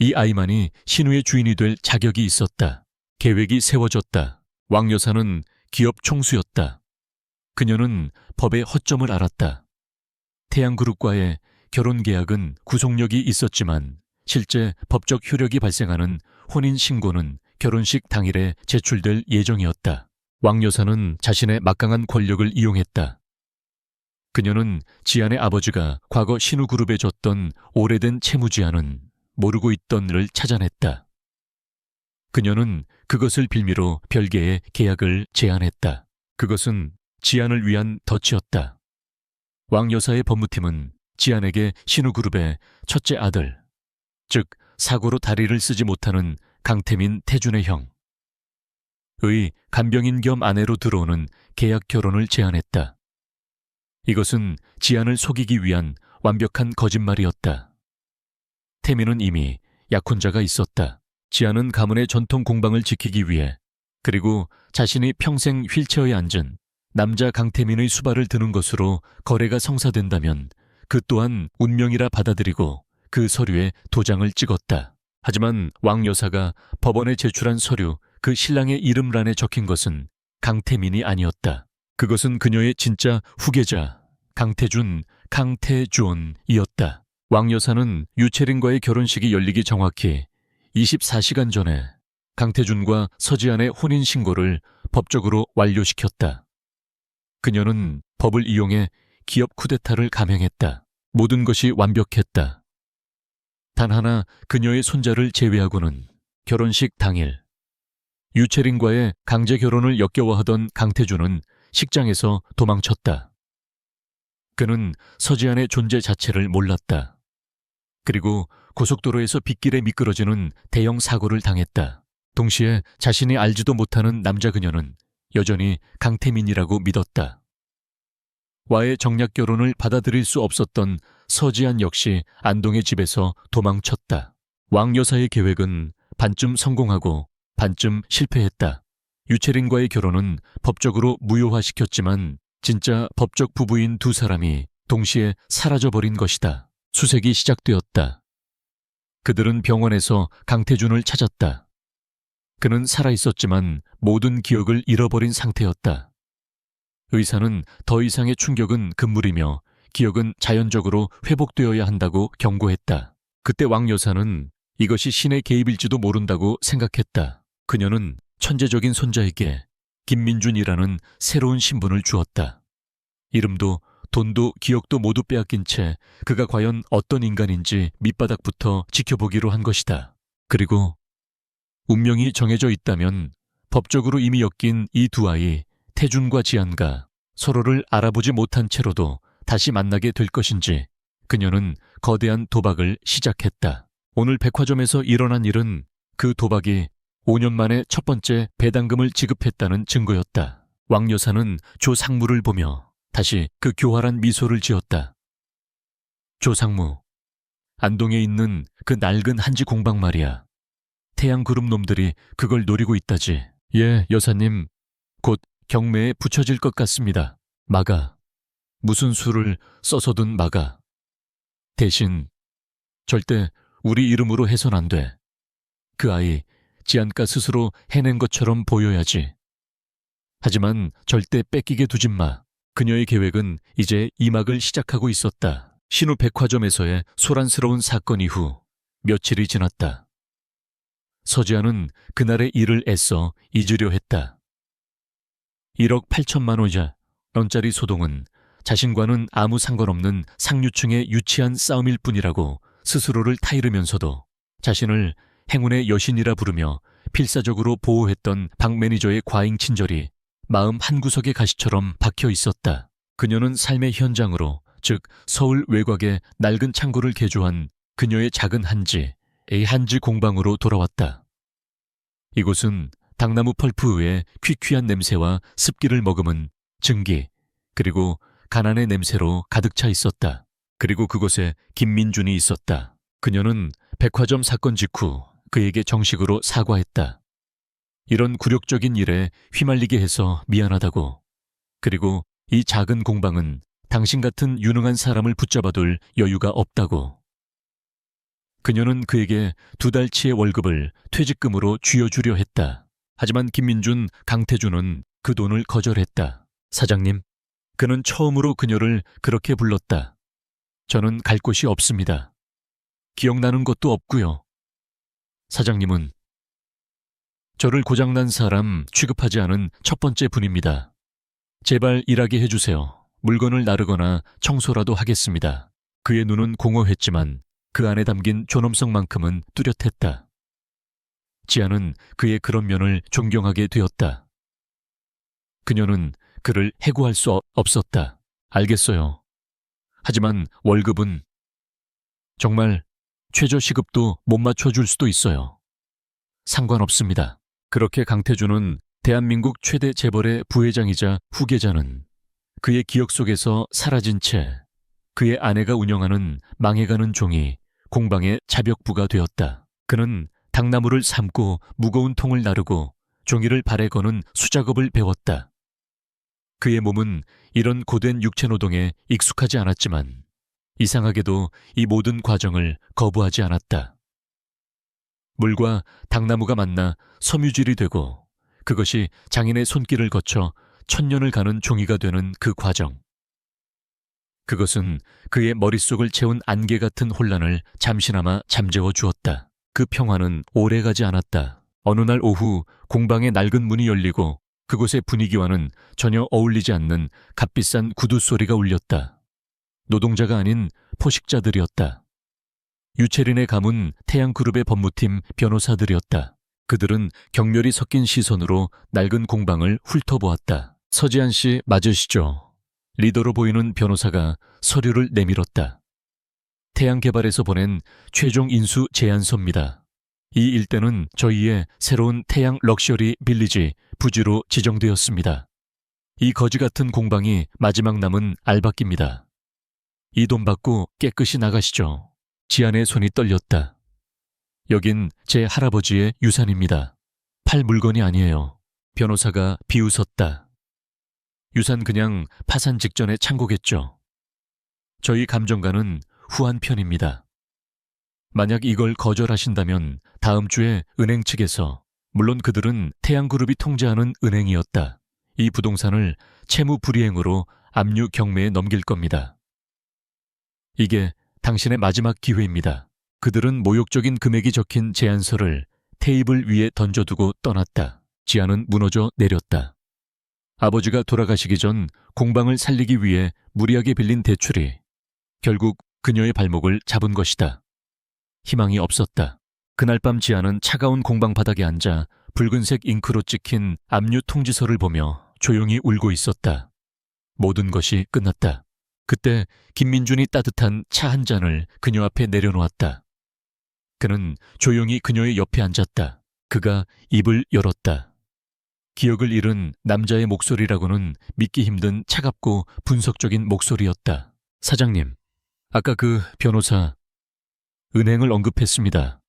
이 아이만이 신우의 주인이 될 자격이 있었다. 계획이 세워졌다. 왕 여사는 기업 총수였다. 그녀는 법의 허점을 알았다. 태양그룹과의 결혼계약은 구속력이 있었지만 실제 법적 효력이 발생하는 혼인신고는 결혼식 당일에 제출될 예정이었다. 왕 여사는 자신의 막강한 권력을 이용했다. 그녀는 지안의 아버지가 과거 신우그룹에 줬던 오래된 채무지안은 모르고 있던 일을 찾아냈다. 그녀는 그것을 빌미로 별개의 계약을 제안했다. 그것은 지안을 위한 덫이었다. 왕 여사의 법무팀은 지안에게 신우그룹의 첫째 아들, 즉 사고로 다리를 쓰지 못하는 강태민 태준의 형의 간병인 겸 아내로 들어오는 계약 결혼을 제안했다. 이것은 지안을 속이기 위한 완벽한 거짓말이었다. 태민은 이미 약혼자가 있었다. 지안은 가문의 전통 공방을 지키기 위해 그리고 자신이 평생 휠체어에 앉은 남자 강태민의 수발을 드는 것으로 거래가 성사된다면 그 또한 운명이라 받아들이고 그 서류에 도장을 찍었다. 하지만 왕 여사가 법원에 제출한 서류 그 신랑의 이름란에 적힌 것은 강태민이 아니었다. 그것은 그녀의 진짜 후계자 강태준이었다. 왕 여사는 유채린과의 결혼식이 열리기 정확히 24시간 전에 강태준과 서지안의 혼인신고를 법적으로 완료시켰다. 그녀는 법을 이용해 기업 쿠데타를 감행했다. 모든 것이 완벽했다. 단 하나 그녀의 손자를 제외하고는 결혼식 당일 유채린과의 강제 결혼을 역겨워하던 강태준은 식장에서 도망쳤다. 그는 서지안의 존재 자체를 몰랐다. 그리고 고속도로에서 빗길에 미끄러지는 대형 사고를 당했다. 동시에 자신이 알지도 못하는 남자 그녀는 여전히 강태민이라고 믿었다. 와의 정략 결혼을 받아들일 수 없었던 서지안 역시 안동의 집에서 도망쳤다. 왕 여사의 계획은 반쯤 성공하고 반쯤 실패했다. 유채린과의 결혼은 법적으로 무효화시켰지만 진짜 법적 부부인 두 사람이 동시에 사라져버린 것이다. 수색이 시작되었다. 그들은 병원에서 강태준을 찾았다. 그는 살아있었지만 모든 기억을 잃어버린 상태였다. 의사는 더 이상의 충격은 금물이며 기억은 자연적으로 회복되어야 한다고 경고했다. 그때 왕 여사는 이것이 신의 개입일지도 모른다고 생각했다. 그녀는 천재적인 손자에게 김민준이라는 새로운 신분을 주었다. 이름도 돈도 기억도 모두 빼앗긴 채 그가 과연 어떤 인간인지 밑바닥부터 지켜보기로 한 것이다. 그리고 운명이 정해져 있다면 법적으로 이미 엮인 이 두 아이, 태준과 지안가, 서로를 알아보지 못한 채로도 다시 만나게 될 것인지 그녀는 거대한 도박을 시작했다. 오늘 백화점에서 일어난 일은 그 도박이 5년 만에 첫 번째 배당금을 지급했다는 증거였다. 왕 여사는 조 상무를 보며 다시 그 교활한 미소를 지었다. 조 상무, 안동에 있는 그 낡은 한지 공방 말이야. 태양그룹 놈들이 그걸 노리고 있다지. 예, 여사님. 곧 경매에 붙여질 것 같습니다. 막아. 무슨 수를 써서든 막아. 대신 절대 우리 이름으로 해선 안 돼. 그 아이 지안가 스스로 해낸 것처럼 보여야지. 하지만 절대 뺏기게 두진 마. 그녀의 계획은 이제 이막을 시작하고 있었다. 신우 백화점에서의 소란스러운 사건 이후 며칠이 지났다. 서지아는 그날의 일을 애써 잊으려 했다. 1억 8천만 원짜리 소동은 자신과는 아무 상관없는 상류층의 유치한 싸움일 뿐이라고 스스로를 타이르면서도 자신을 행운의 여신이라 부르며 필사적으로 보호했던 박 매니저의 과잉 친절이 마음 한구석의 가시처럼 박혀 있었다. 그녀는 삶의 현장으로, 즉 서울 외곽의 낡은 창고를 개조한 그녀의 작은 한지 공방으로 돌아왔다. 이곳은 당나무 펄프 외에 퀴퀴한 냄새와 습기를 머금은 증기, 그리고 가난의 냄새로 가득 차 있었다. 그리고 그곳에 김민준이 있었다. 그녀는 백화점 사건 직후 그에게 정식으로 사과했다. 이런 굴욕적인 일에 휘말리게 해서 미안하다고. 그리고 이 작은 공방은 당신 같은 유능한 사람을 붙잡아둘 여유가 없다고. 그녀는 그에게 2달치의 월급을 퇴직금으로 쥐어주려 했다. 하지만 김민준, 강태준은 그 돈을 거절했다. 사장님, 그는 처음으로 그녀를 그렇게 불렀다. 저는 갈 곳이 없습니다. 기억나는 것도 없고요. 사장님은 저를 고장난 사람 취급하지 않은 첫 번째 분입니다. 제발 일하게 해주세요. 물건을 나르거나 청소라도 하겠습니다. 그의 눈은 공허했지만 그 안에 담긴 존엄성만큼은 뚜렷했다. 지아는 그의 그런 면을 존경하게 되었다. 그녀는 그를 해고할 수 없었다. 알겠어요. 하지만 월급은 정말 최저시급도 못 맞춰줄 수도 있어요. 상관없습니다. 그렇게 강태준은 대한민국 최대 재벌의 부회장이자 후계자는 그의 기억 속에서 사라진 채 그의 아내가 운영하는 망해가는 종이 공방의 자벽부가 되었다. 그는 당나무를 삶고 무거운 통을 나르고 종이를 발에 거는 수작업을 배웠다. 그의 몸은 이런 고된 육체노동에 익숙하지 않았지만 이상하게도 이 모든 과정을 거부하지 않았다. 물과 당나무가 만나 섬유질이 되고 그것이 장인의 손길을 거쳐 천년을 가는 종이가 되는 그 과정. 그것은 그의 머릿속을 채운 안개 같은 혼란을 잠시나마 잠재워 주었다. 그 평화는 오래가지 않았다. 어느 날 오후 공방의 낡은 문이 열리고 그곳의 분위기와는 전혀 어울리지 않는 값비싼 구두 소리가 울렸다. 노동자가 아닌 포식자들이었다. 유채린의 가문 태양그룹의 법무팀 변호사들이었다. 그들은 경멸이 섞인 시선으로 낡은 공방을 훑어보았다. 서지한 씨 맞으시죠? 리더로 보이는 변호사가 서류를 내밀었다. 태양개발에서 보낸 최종 인수 제안서입니다. 이 일대는 저희의 새로운 태양 럭셔리 빌리지 부지로 지정되었습니다. 이 거지 같은 공방이 마지막 남은 알박기입니다. 이 돈 받고 깨끗이 나가시죠. 지안의 손이 떨렸다. 여긴 제 할아버지의 유산입니다. 팔 물건이 아니에요. 변호사가 비웃었다. 유산 그냥 파산 직전에 창고겠죠. 저희 감정가는 후한 편입니다. 만약 이걸 거절하신다면 다음 주에 은행 측에서, 물론 그들은 태양그룹이 통제하는 은행이었다. 이 부동산을 채무 불이행으로 압류 경매에 넘길 겁니다. 이게 당신의 마지막 기회입니다. 그들은 모욕적인 금액이 적힌 제안서를 테이블 위에 던져두고 떠났다. 지아는 무너져 내렸다. 아버지가 돌아가시기 전 공방을 살리기 위해 무리하게 빌린 대출이 결국 그녀의 발목을 잡은 것이다. 희망이 없었다. 그날 밤 지아는 차가운 공방 바닥에 앉아 붉은색 잉크로 찍힌 압류 통지서를 보며 조용히 울고 있었다. 모든 것이 끝났다. 그때 김민준이 따뜻한 차 한 잔을 그녀 앞에 내려놓았다. 그는 조용히 그녀의 옆에 앉았다. 그가 입을 열었다. 기억을 잃은 남자의 목소리라고는 믿기 힘든 차갑고 분석적인 목소리였다. 사장님, 아까 그 변호사 은행을 언급했습니다.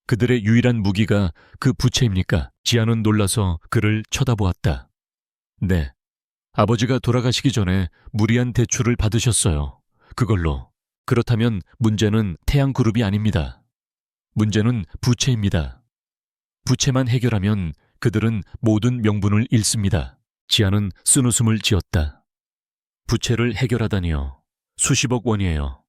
그들의 유일한 무기가 그 부채입니까? 지아는 놀라서 그를 쳐다보았다. 네. 아버지가 돌아가시기 전에 무리한 대출을 받으셨어요. 그걸로. 그렇다면 문제는 태양그룹이 아닙니다. 문제는 부채입니다. 부채만 해결하면 그들은 모든 명분을 잃습니다. 지아는 쓴웃음을 지었다. 부채를 해결하다니요. 수십억 원이에요.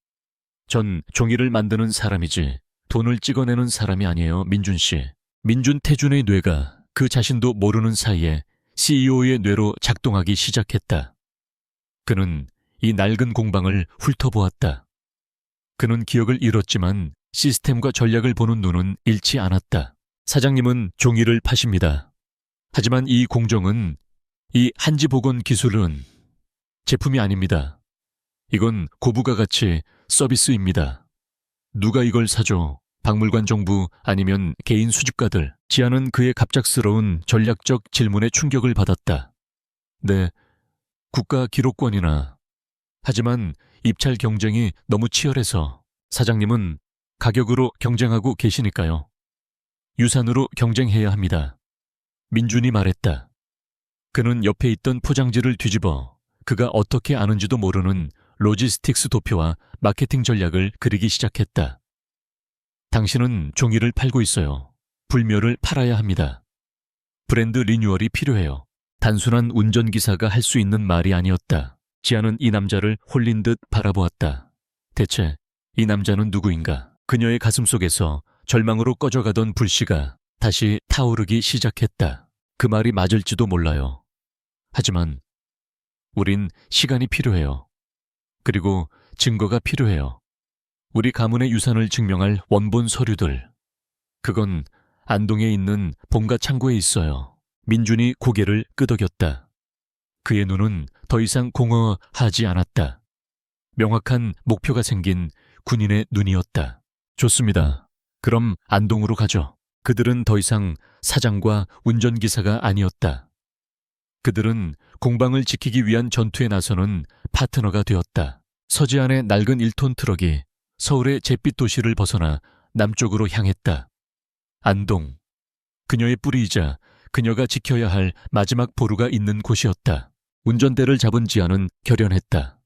전 종이를 만드는 사람이지 돈을 찍어내는 사람이 아니에요, 민준 씨. 민준태준의 뇌가 그 자신도 모르는 사이에 CEO의 뇌로 작동하기 시작했다. 그는 이 낡은 공방을 훑어보았다. 그는 기억을 잃었지만 시스템과 전략을 보는 눈은 잃지 않았다. 사장님은 종이를 파십니다. 하지만 이 공정은, 이 한지복원 기술은 제품이 아닙니다. 이건 고부가 가치 서비스입니다. 누가 이걸 사죠? 박물관 정부 아니면 개인 수집가들. 지아는 그의 갑작스러운 전략적 질문에 충격을 받았다. 네, 국가 기록권이나. 하지만 입찰 경쟁이 너무 치열해서 사장님은 가격으로 경쟁하고 계시니까요. 유산으로 경쟁해야 합니다. 민준이 말했다. 그는 옆에 있던 포장지를 뒤집어 그가 어떻게 아는지도 모르는 로지스틱스 도표와 마케팅 전략을 그리기 시작했다. 당신은 종이를 팔고 있어요. 불멸을 팔아야 합니다. 브랜드 리뉴얼이 필요해요. 단순한 운전기사가 할 수 있는 말이 아니었다. 지아는 이 남자를 홀린 듯 바라보았다. 대체 이 남자는 누구인가? 그녀의 가슴속에서 절망으로 꺼져가던 불씨가 다시 타오르기 시작했다. 그 말이 맞을지도 몰라요. 하지만 우린 시간이 필요해요. 그리고 증거가 필요해요. 우리 가문의 유산을 증명할 원본 서류들. 그건 안동에 있는 본가 창고에 있어요. 민준이 고개를 끄덕였다. 그의 눈은 더 이상 공허하지 않았다. 명확한 목표가 생긴 군인의 눈이었다. 좋습니다. 그럼 안동으로 가죠. 그들은 더 이상 사장과 운전기사가 아니었다. 그들은 공방을 지키기 위한 전투에 나서는 파트너가 되었다. 서지안의 낡은 1톤 트럭이 서울의 잿빛 도시를 벗어나 남쪽으로 향했다. 안동. 그녀의 뿌리이자 그녀가 지켜야 할 마지막 보루가 있는 곳이었다. 운전대를 잡은 지아는 결연했다.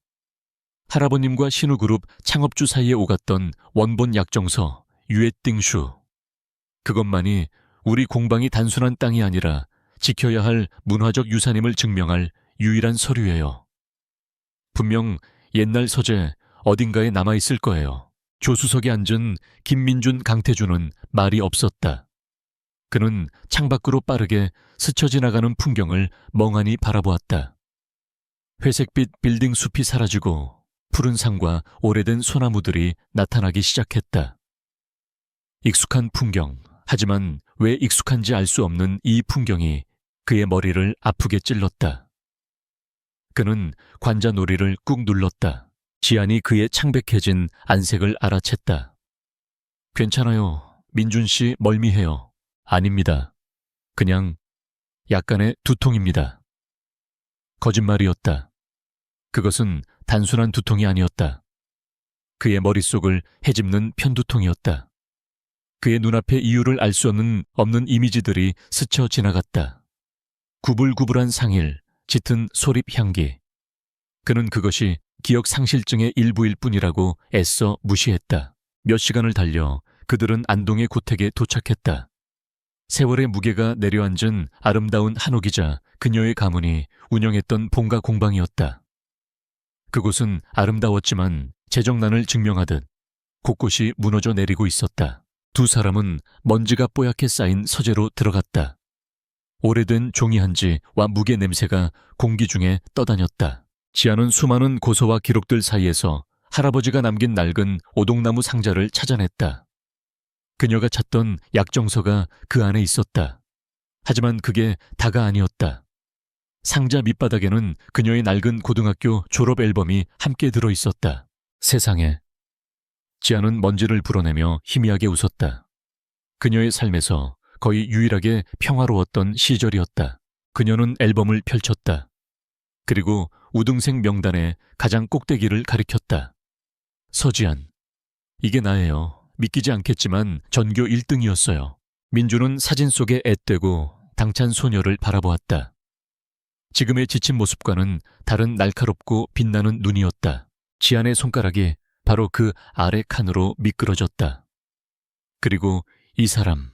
할아버님과 신우그룹 창업주 사이에 오갔던 원본 약정서 유에띵슈. 그것만이 우리 공방이 단순한 땅이 아니라 지켜야 할 문화적 유산임을 증명할 유일한 서류예요. 분명 옛날 서재 어딘가에 남아있을 거예요. 조수석에 앉은 김민준, 강태준은 말이 없었다. 그는 창밖으로 빠르게 스쳐 지나가는 풍경을 멍하니 바라보았다. 회색빛 빌딩 숲이 사라지고 푸른 산과 오래된 소나무들이 나타나기 시작했다. 익숙한 풍경, 하지만 왜 익숙한지 알 수 없는 이 풍경이 그의 머리를 아프게 찔렀다. 그는 관자놀이를 꾹 눌렀다. 지안이 그의 창백해진 안색을 알아챘다. 괜찮아요. 민준 씨 멀미해요. 아닙니다. 그냥 약간의 두통입니다. 거짓말이었다. 그것은 단순한 두통이 아니었다. 그의 머릿속을 헤집는 편두통이었다. 그의 눈앞에 이유를 알 수 없는 이미지들이 스쳐 지나갔다. 구불구불한 상일, 짙은 소립 향기. 그는 그것이 기억 상실증의 일부일 뿐이라고 애써 무시했다. 몇 시간을 달려 그들은 안동의 고택에 도착했다. 세월의 무게가 내려앉은 아름다운 한옥이자 그녀의 가문이 운영했던 본가 공방이었다. 그곳은 아름다웠지만 재정난을 증명하듯 곳곳이 무너져 내리고 있었다. 두 사람은 먼지가 뽀얗게 쌓인 서재로 들어갔다. 오래된 종이 한지와 무게 냄새가 공기 중에 떠다녔다. 지아는 수많은 고서와 기록들 사이에서 할아버지가 남긴 낡은 오동나무 상자를 찾아냈다. 그녀가 찾던 약정서가 그 안에 있었다. 하지만 그게 다가 아니었다. 상자 밑바닥에는 그녀의 낡은 고등학교 졸업 앨범이 함께 들어 있었다. 세상에. 지아는 먼지를 불어내며 희미하게 웃었다. 그녀의 삶에서 거의 유일하게 평화로웠던 시절이었다. 그녀는 앨범을 펼쳤다. 그리고 우등생 명단의 가장 꼭대기를 가리켰다. 서지안. 이게 나예요. 믿기지 않겠지만 전교 1등이었어요. 민주는 사진 속에 앳되고 당찬 소녀를 바라보았다. 지금의 지친 모습과는 다른 날카롭고 빛나는 눈이었다. 지안의 손가락이 바로 그 아래 칸으로 미끄러졌다. 그리고 이 사람.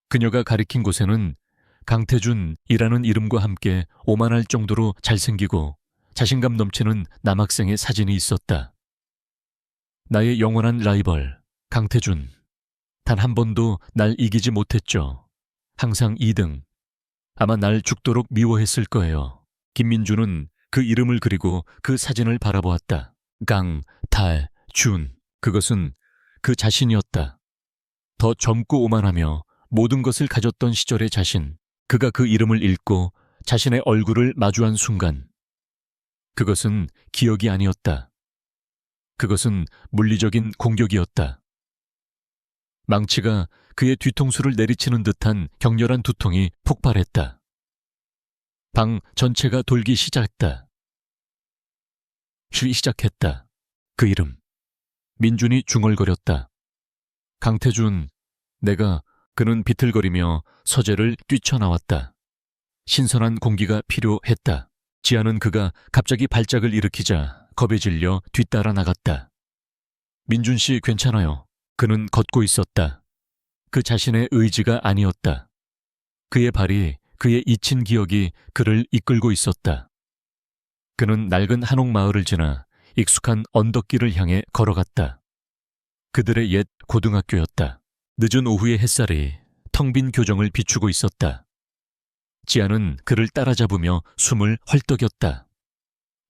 그녀가 가리킨 곳에는 강태준이라는 이름과 함께 오만할 정도로 잘생기고 자신감 넘치는 남학생의 사진이 있었다. 나의 영원한 라이벌, 강태준. 단 한 번도 날 이기지 못했죠. 항상 2등. 아마 날 죽도록 미워했을 거예요. 김민주는 그 이름을 그리고 그 사진을 바라보았다. 강, 달, 준. 그것은 그 자신이었다. 더 젊고 오만하며 모든 것을 가졌던 시절의 자신. 그가 그 이름을 읽고 자신의 얼굴을 마주한 순간. 그것은 기억이 아니었다. 그것은 물리적인 공격이었다. 망치가 그의 뒤통수를 내리치는 듯한 격렬한 두통이 폭발했다. 방 전체가 돌기 시작했다. 시작했다. 그 이름. 민준이 중얼거렸다. 강태준, 그는 비틀거리며 서재를 뛰쳐나왔다. 신선한 공기가 필요했다. 지아는 그가 갑자기 발작을 일으키자 겁에 질려 뒤따라 나갔다. 민준 씨 괜찮아요. 그는 걷고 있었다. 그 자신의 의지가 아니었다. 그의 발이, 그의 잊힌 기억이 그를 이끌고 있었다. 그는 낡은 한옥마을을 지나 익숙한 언덕길을 향해 걸어갔다. 그들의 옛 고등학교였다. 늦은 오후의 햇살이 텅 빈 교정을 비추고 있었다. 지아는 그를 따라잡으며 숨을 헐떡였다.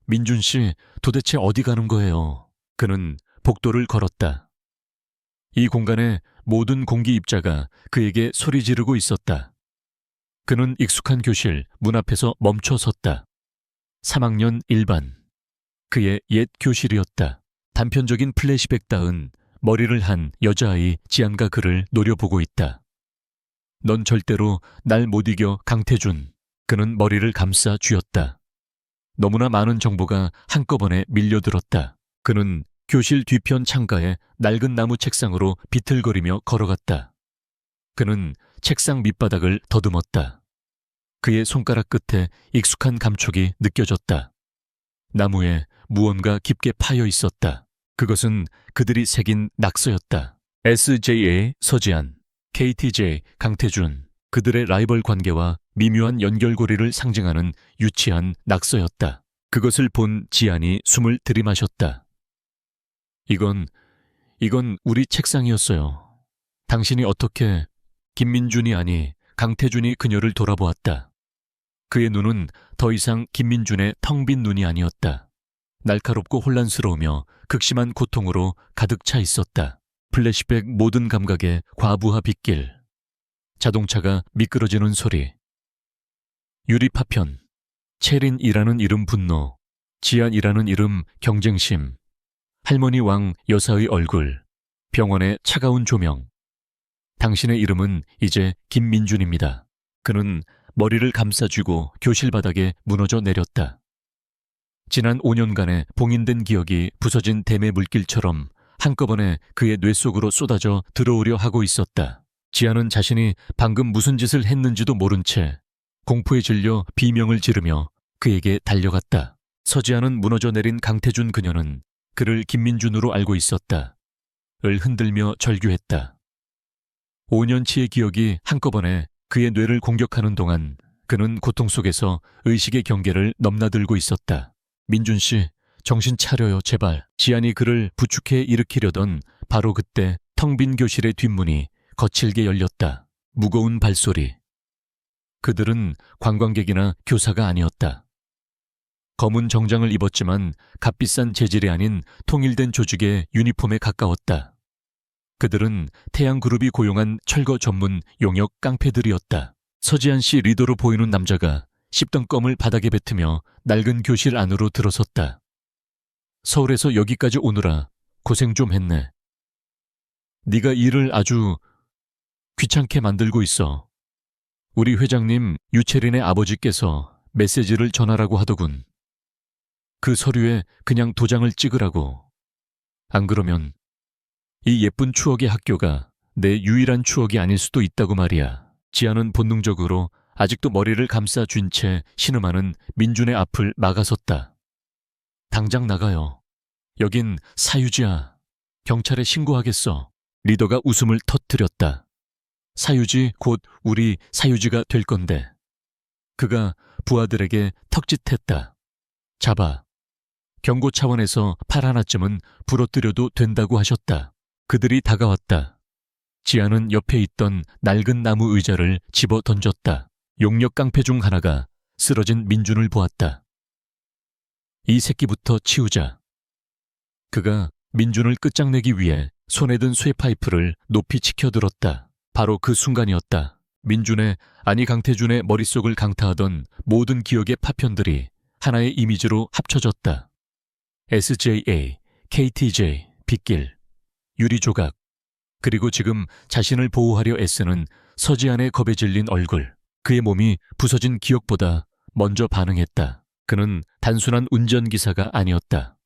민준 씨, 도대체 어디 가는 거예요? 그는 복도를 걸었다. 이 공간의 모든 공기 입자가 그에게 소리 지르고 있었다. 그는 익숙한 교실 문 앞에서 멈춰 섰다. 3학년 1반. 그의 옛 교실이었다. 단편적인 플래시백 닿은 머리를 한 여자아이 지안가 그를 노려보고 있다. 넌 절대로 날 못 이겨, 강태준. 그는 머리를 감싸 쥐었다. 너무나 많은 정보가 한꺼번에 밀려들었다. 그는 교실 뒤편 창가에 낡은 나무 책상으로 비틀거리며 걸어갔다. 그는 책상 밑바닥을 더듬었다. 그의 손가락 끝에 익숙한 감촉이 느껴졌다. 나무에 무언가 깊게 파여 있었다. 그것은 그들이 새긴 낙서였다. SJA 서지안, KTJ 강태준. 그들의 라이벌 관계와 미묘한 연결고리를 상징하는 유치한 낙서였다. 그것을 본 지안이 숨을 들이마셨다. 이건 우리 책상이었어요. 당신이 어떻게... 김민준이 아니 강태준이 그녀를 돌아보았다. 그의 눈은 더 이상 김민준의 텅 빈 눈이 아니었다. 날카롭고 혼란스러우며 극심한 고통으로 가득 차 있었다. 플래시백 모든 감각의 과부하 빗길. 자동차가 미끄러지는 소리. 유리 파편. 채린이라는 이름 분노. 지안이라는 이름 경쟁심. 할머니 왕 여사의 얼굴. 병원의 차가운 조명. 당신의 이름은 이제 김민준입니다. 그는 머리를 감싸쥐고 교실 바닥에 무너져 내렸다. 지난 5년간의 봉인된 기억이 부서진 댐의 물길처럼 한꺼번에 그의 뇌 속으로 쏟아져 들어오려 하고 있었다. 지아는 자신이 방금 무슨 짓을 했는지도 모른 채 공포에 질려 비명을 지르며 그에게 달려갔다. 서지아는 무너져 내린 강태준 그녀는 그를 김민준으로 알고 있었다. 을 흔들며 절규했다. 5년치의 기억이 한꺼번에 그의 뇌를 공격하는 동안 그는 고통 속에서 의식의 경계를 넘나들고 있었다. 민준 씨, 정신 차려요, 제발. 지안이 그를 부축해 일으키려던 바로 그때 텅 빈 교실의 뒷문이 거칠게 열렸다. 무거운 발소리. 그들은 관광객이나 교사가 아니었다. 검은 정장을 입었지만 값비싼 재질이 아닌 통일된 조직의 유니폼에 가까웠다. 그들은 태양그룹이 고용한 철거 전문 용역 깡패들이었다. 서지한 씨 리더로 보이는 남자가 씹던 껌을 바닥에 뱉으며 낡은 교실 안으로 들어섰다. 서울에서 여기까지 오느라 고생 좀 했네. 네가 일을 아주 귀찮게 만들고 있어. 우리 회장님 유채린의 아버지께서 메시지를 전하라고 하더군. 그 서류에 그냥 도장을 찍으라고. 안 그러면 이 예쁜 추억의 학교가 내 유일한 추억이 아닐 수도 있다고 말이야. 지아는 본능적으로 아직도 머리를 감싸 쥔 채 신음하는 민준의 앞을 막아섰다. 당장 나가요. 여긴 사유지야. 경찰에 신고하겠어. 리더가 웃음을 터뜨렸다. 사유지 곧 우리 사유지가 될 건데. 그가 부하들에게 턱짓했다. 잡아. 경고 차원에서 팔 하나쯤은 부러뜨려도 된다고 하셨다. 그들이 다가왔다. 지아는 옆에 있던 낡은 나무 의자를 집어 던졌다. 용역 깡패 중 하나가 쓰러진 민준을 보았다. 이 새끼부터 치우자. 그가 민준을 끝장내기 위해 손에 든 쇠파이프를 높이 치켜들었다. 바로 그 순간이었다. 민준의, 아니 강태준의 머릿속을 강타하던 모든 기억의 파편들이 하나의 이미지로 합쳐졌다. SJA, KTJ, 빗길, 유리조각, 그리고 지금 자신을 보호하려 애쓰는 서지안의 겁에 질린 얼굴. 그의 몸이 부서진 기억보다 먼저 반응했다. 그는 단순한 운전기사가 아니었다.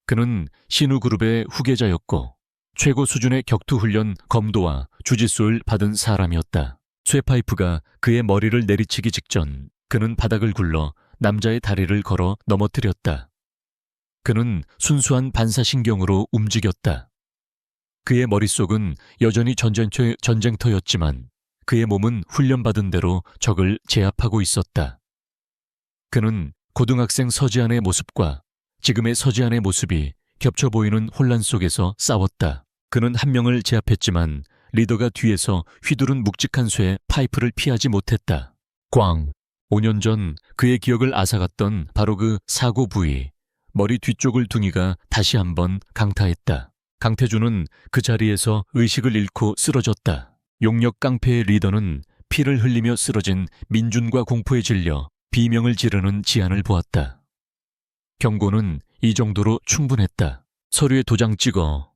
그는 신우그룹의 후계자였고 최고 수준의 격투훈련 검도와 주짓수를 받은 사람이었다. 쇠파이프가 그의 머리를 내리치기 직전 그는 바닥을 굴러 남자의 다리를 걸어 넘어뜨렸다. 그는 순수한 반사신경으로 움직였다. 그의 머릿속은 여전히 전쟁터였지만 그의 몸은 훈련받은 대로 적을 제압하고 있었다. 그는 고등학생 서지안의 모습과 지금의 서지안의 모습이 겹쳐 보이는 혼란 속에서 싸웠다. 그는 한 명을 제압했지만 리더가 뒤에서 휘두른 묵직한 쇠 파이프를 피하지 못했다. 꽝! 5년 전 그의 기억을 앗아갔던 바로 그 사고 부위, 머리 뒤쪽을 둥이가 다시 한번 강타했다. 강태준은 그 자리에서 의식을 잃고 쓰러졌다. 용역 깡패의 리더는 피를 흘리며 쓰러진 민준과 공포에 질려 비명을 지르는 지안을 보았다. 경고는 이 정도로 충분했다. 서류에 도장 찍어.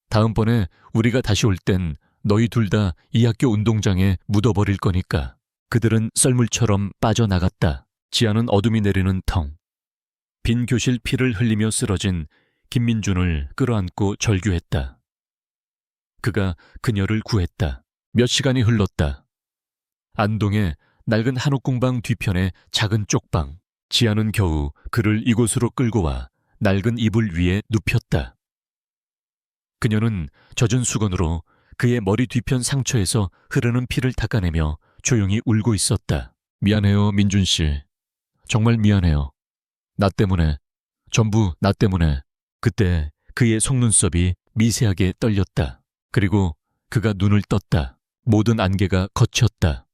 다음번에 우리가 다시 올 땐 너희 둘 다 이 학교 운동장에 묻어버릴 거니까. 그들은 썰물처럼 빠져나갔다. 지안은 어둠이 내리는 텅. 빈 교실 피를 흘리며 쓰러진 김민준을 끌어안고 절규했다. 그가 그녀를 구했다. 몇 시간이 흘렀다. 안동의 낡은 한옥공방 뒤편의 작은 쪽방. 지아는 겨우 그를 이곳으로 끌고 와 낡은 이불 위에 눕혔다. 그녀는 젖은 수건으로 그의 머리 뒤편 상처에서 흐르는 피를 닦아내며 조용히 울고 있었다. 미안해요, 민준 씨. 정말 미안해요. 나 때문에, 전부 나 때문에. 그때 그의 속눈썹이 미세하게 떨렸다. 그리고 그가 눈을 떴다. 모든 안개가 걷혔다.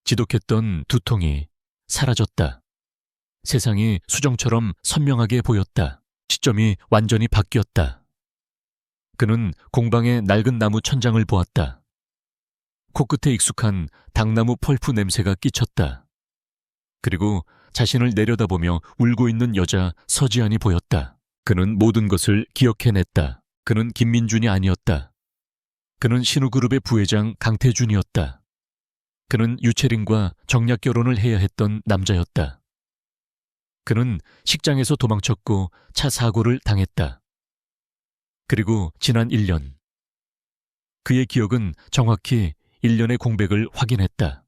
지독했던 두통이 사라졌다. 세상이 수정처럼 선명하게 보였다. 시점이 완전히 바뀌었다. 그는 공방의 낡은 나무 천장을 보았다. 코끝에 익숙한 당나무 펄프 냄새가 끼쳤다. 그리고 자신을 내려다보며 울고 있는 여자 서지안이 보였다. 그는 모든 것을 기억해냈다. 그는 김민준이 아니었다. 그는 신우그룹의 부회장 강태준이었다. 그는 유채린과 정략 결혼을 해야 했던 남자였다. 그는 식장에서 도망쳤고 차 사고를 당했다. 그리고 지난 1년. 그의 기억은 정확히 1년의 공백을 확인했다.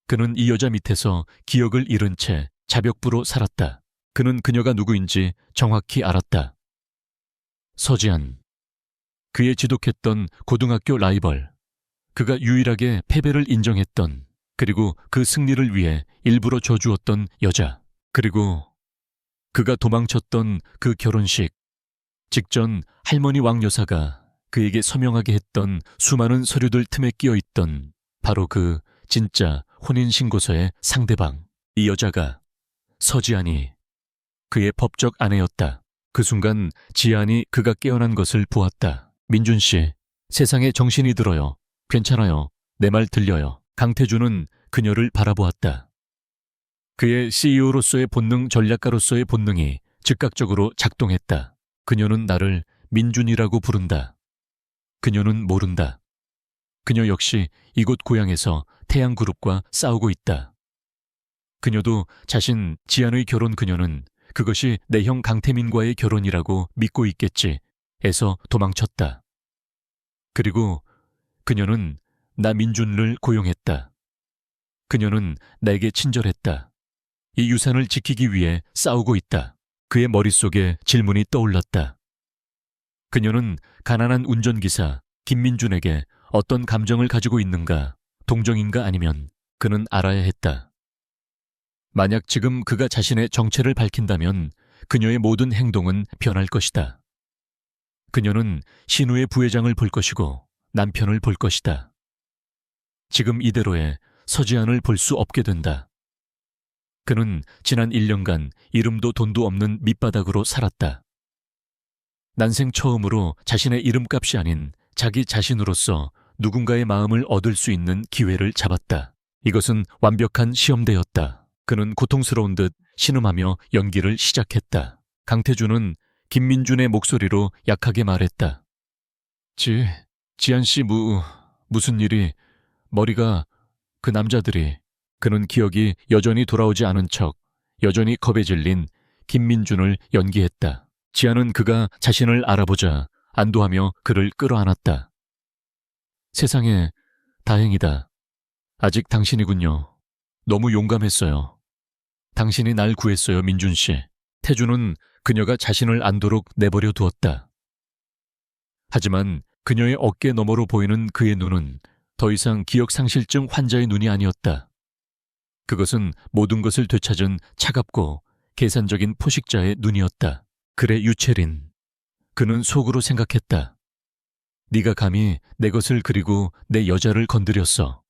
그는 이 여자 밑에서 기억을 잃은 채 자벽부로 살았다. 그는 그녀가 누구인지 정확히 알았다. 서지안. 그의 지독했던 고등학교 라이벌. 그가 유일하게 패배를 인정했던, 그리고 그 승리를 위해 일부러 져주었던 여자. 그리고 그가 도망쳤던 그 결혼식, 직전 할머니 왕여사가 그에게 서명하게 했던 수많은 서류들 틈에 끼어 있던 바로 그 진짜 혼인신고서의 상대방, 이 여자가 서지안이 그의 법적 아내였다. 그 순간 지안이 그가 깨어난 것을 보았다. 민준 씨, 세상에 정신이 들어요. 괜찮아요. 내 말 들려요. 강태준은 그녀를 바라보았다. 그의 CEO로서의 본능, 전략가로서의 본능이 즉각적으로 작동했다. 그녀는 나를 민준이라고 부른다. 그녀는 모른다. 그녀 역시 이곳 고향에서 태양그룹과 싸우고 있다. 그녀도 자신 지안의 결혼 그녀는 그것이 내 형 강태민과의 결혼이라고 믿고 있겠지 해서 도망쳤다. 그리고 그녀는 나 민준을 고용했다. 그녀는 나에게 친절했다. 이 유산을 지키기 위해 싸우고 있다. 그의 머릿속에 질문이 떠올랐다. 그녀는 가난한 운전기사 김민준에게 어떤 감정을 가지고 있는가, 동정인가 아니면 그는 알아야 했다. 만약 지금 그가 자신의 정체를 밝힌다면 그녀의 모든 행동은 변할 것이다. 그녀는 신우의 부회장을 볼 것이고 남편을 볼 것이다. 지금 이대로에 서지안을 볼 수 없게 된다. 그는 지난 1년간 이름도 돈도 없는 밑바닥으로 살았다. 난생 처음으로 자신의 이름값이 아닌 자기 자신으로서 누군가의 마음을 얻을 수 있는 기회를 잡았다. 이것은 완벽한 시험대였다. 그는 고통스러운 듯 신음하며 연기를 시작했다. 강태준은 김민준의 목소리로 약하게 말했다. 지안 씨 무슨 일이, 머리가, 그 남자들이. 그는 기억이 여전히 돌아오지 않은 척 여전히 겁에 질린 김민준을 연기했다. 지안은 그가 자신을 알아보자 안도하며 그를 끌어안았다. 세상에, 다행이다. 아직 당신이군요. 너무 용감했어요. 당신이 날 구했어요, 민준 씨. 태준은 그녀가 자신을 안도록 내버려 두었다. 하지만 그녀의 어깨 너머로 보이는 그의 눈은 더 이상 기억상실증 환자의 눈이 아니었다. 그것은 모든 것을 되찾은 차갑고 계산적인 포식자의 눈이었다. 그래, 유채린. 그는 속으로 생각했다. 네가 감히 내 것을 그리고 내 여자를 건드렸어.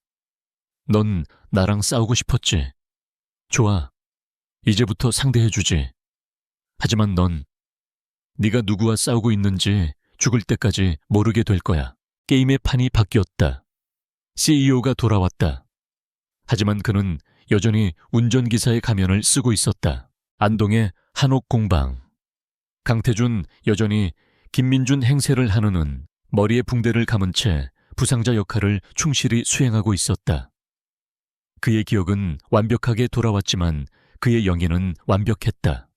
넌 나랑 싸우고 싶었지. 좋아. 이제부터 상대해주지. 하지만 넌 네가 누구와 싸우고 있는지 죽을 때까지 모르게 될 거야. 게임의 판이 바뀌었다. CEO가 돌아왔다. 하지만 그는 여전히 운전기사의 가면을 쓰고 있었다. 안동의 한옥공방. 강태준 여전히 김민준 행세를 하는 은 머리에 붕대를 감은 채 부상자 역할을 충실히 수행하고 있었다. 그의 기억은 완벽하게 돌아왔지만 그의 영예는 완벽했다.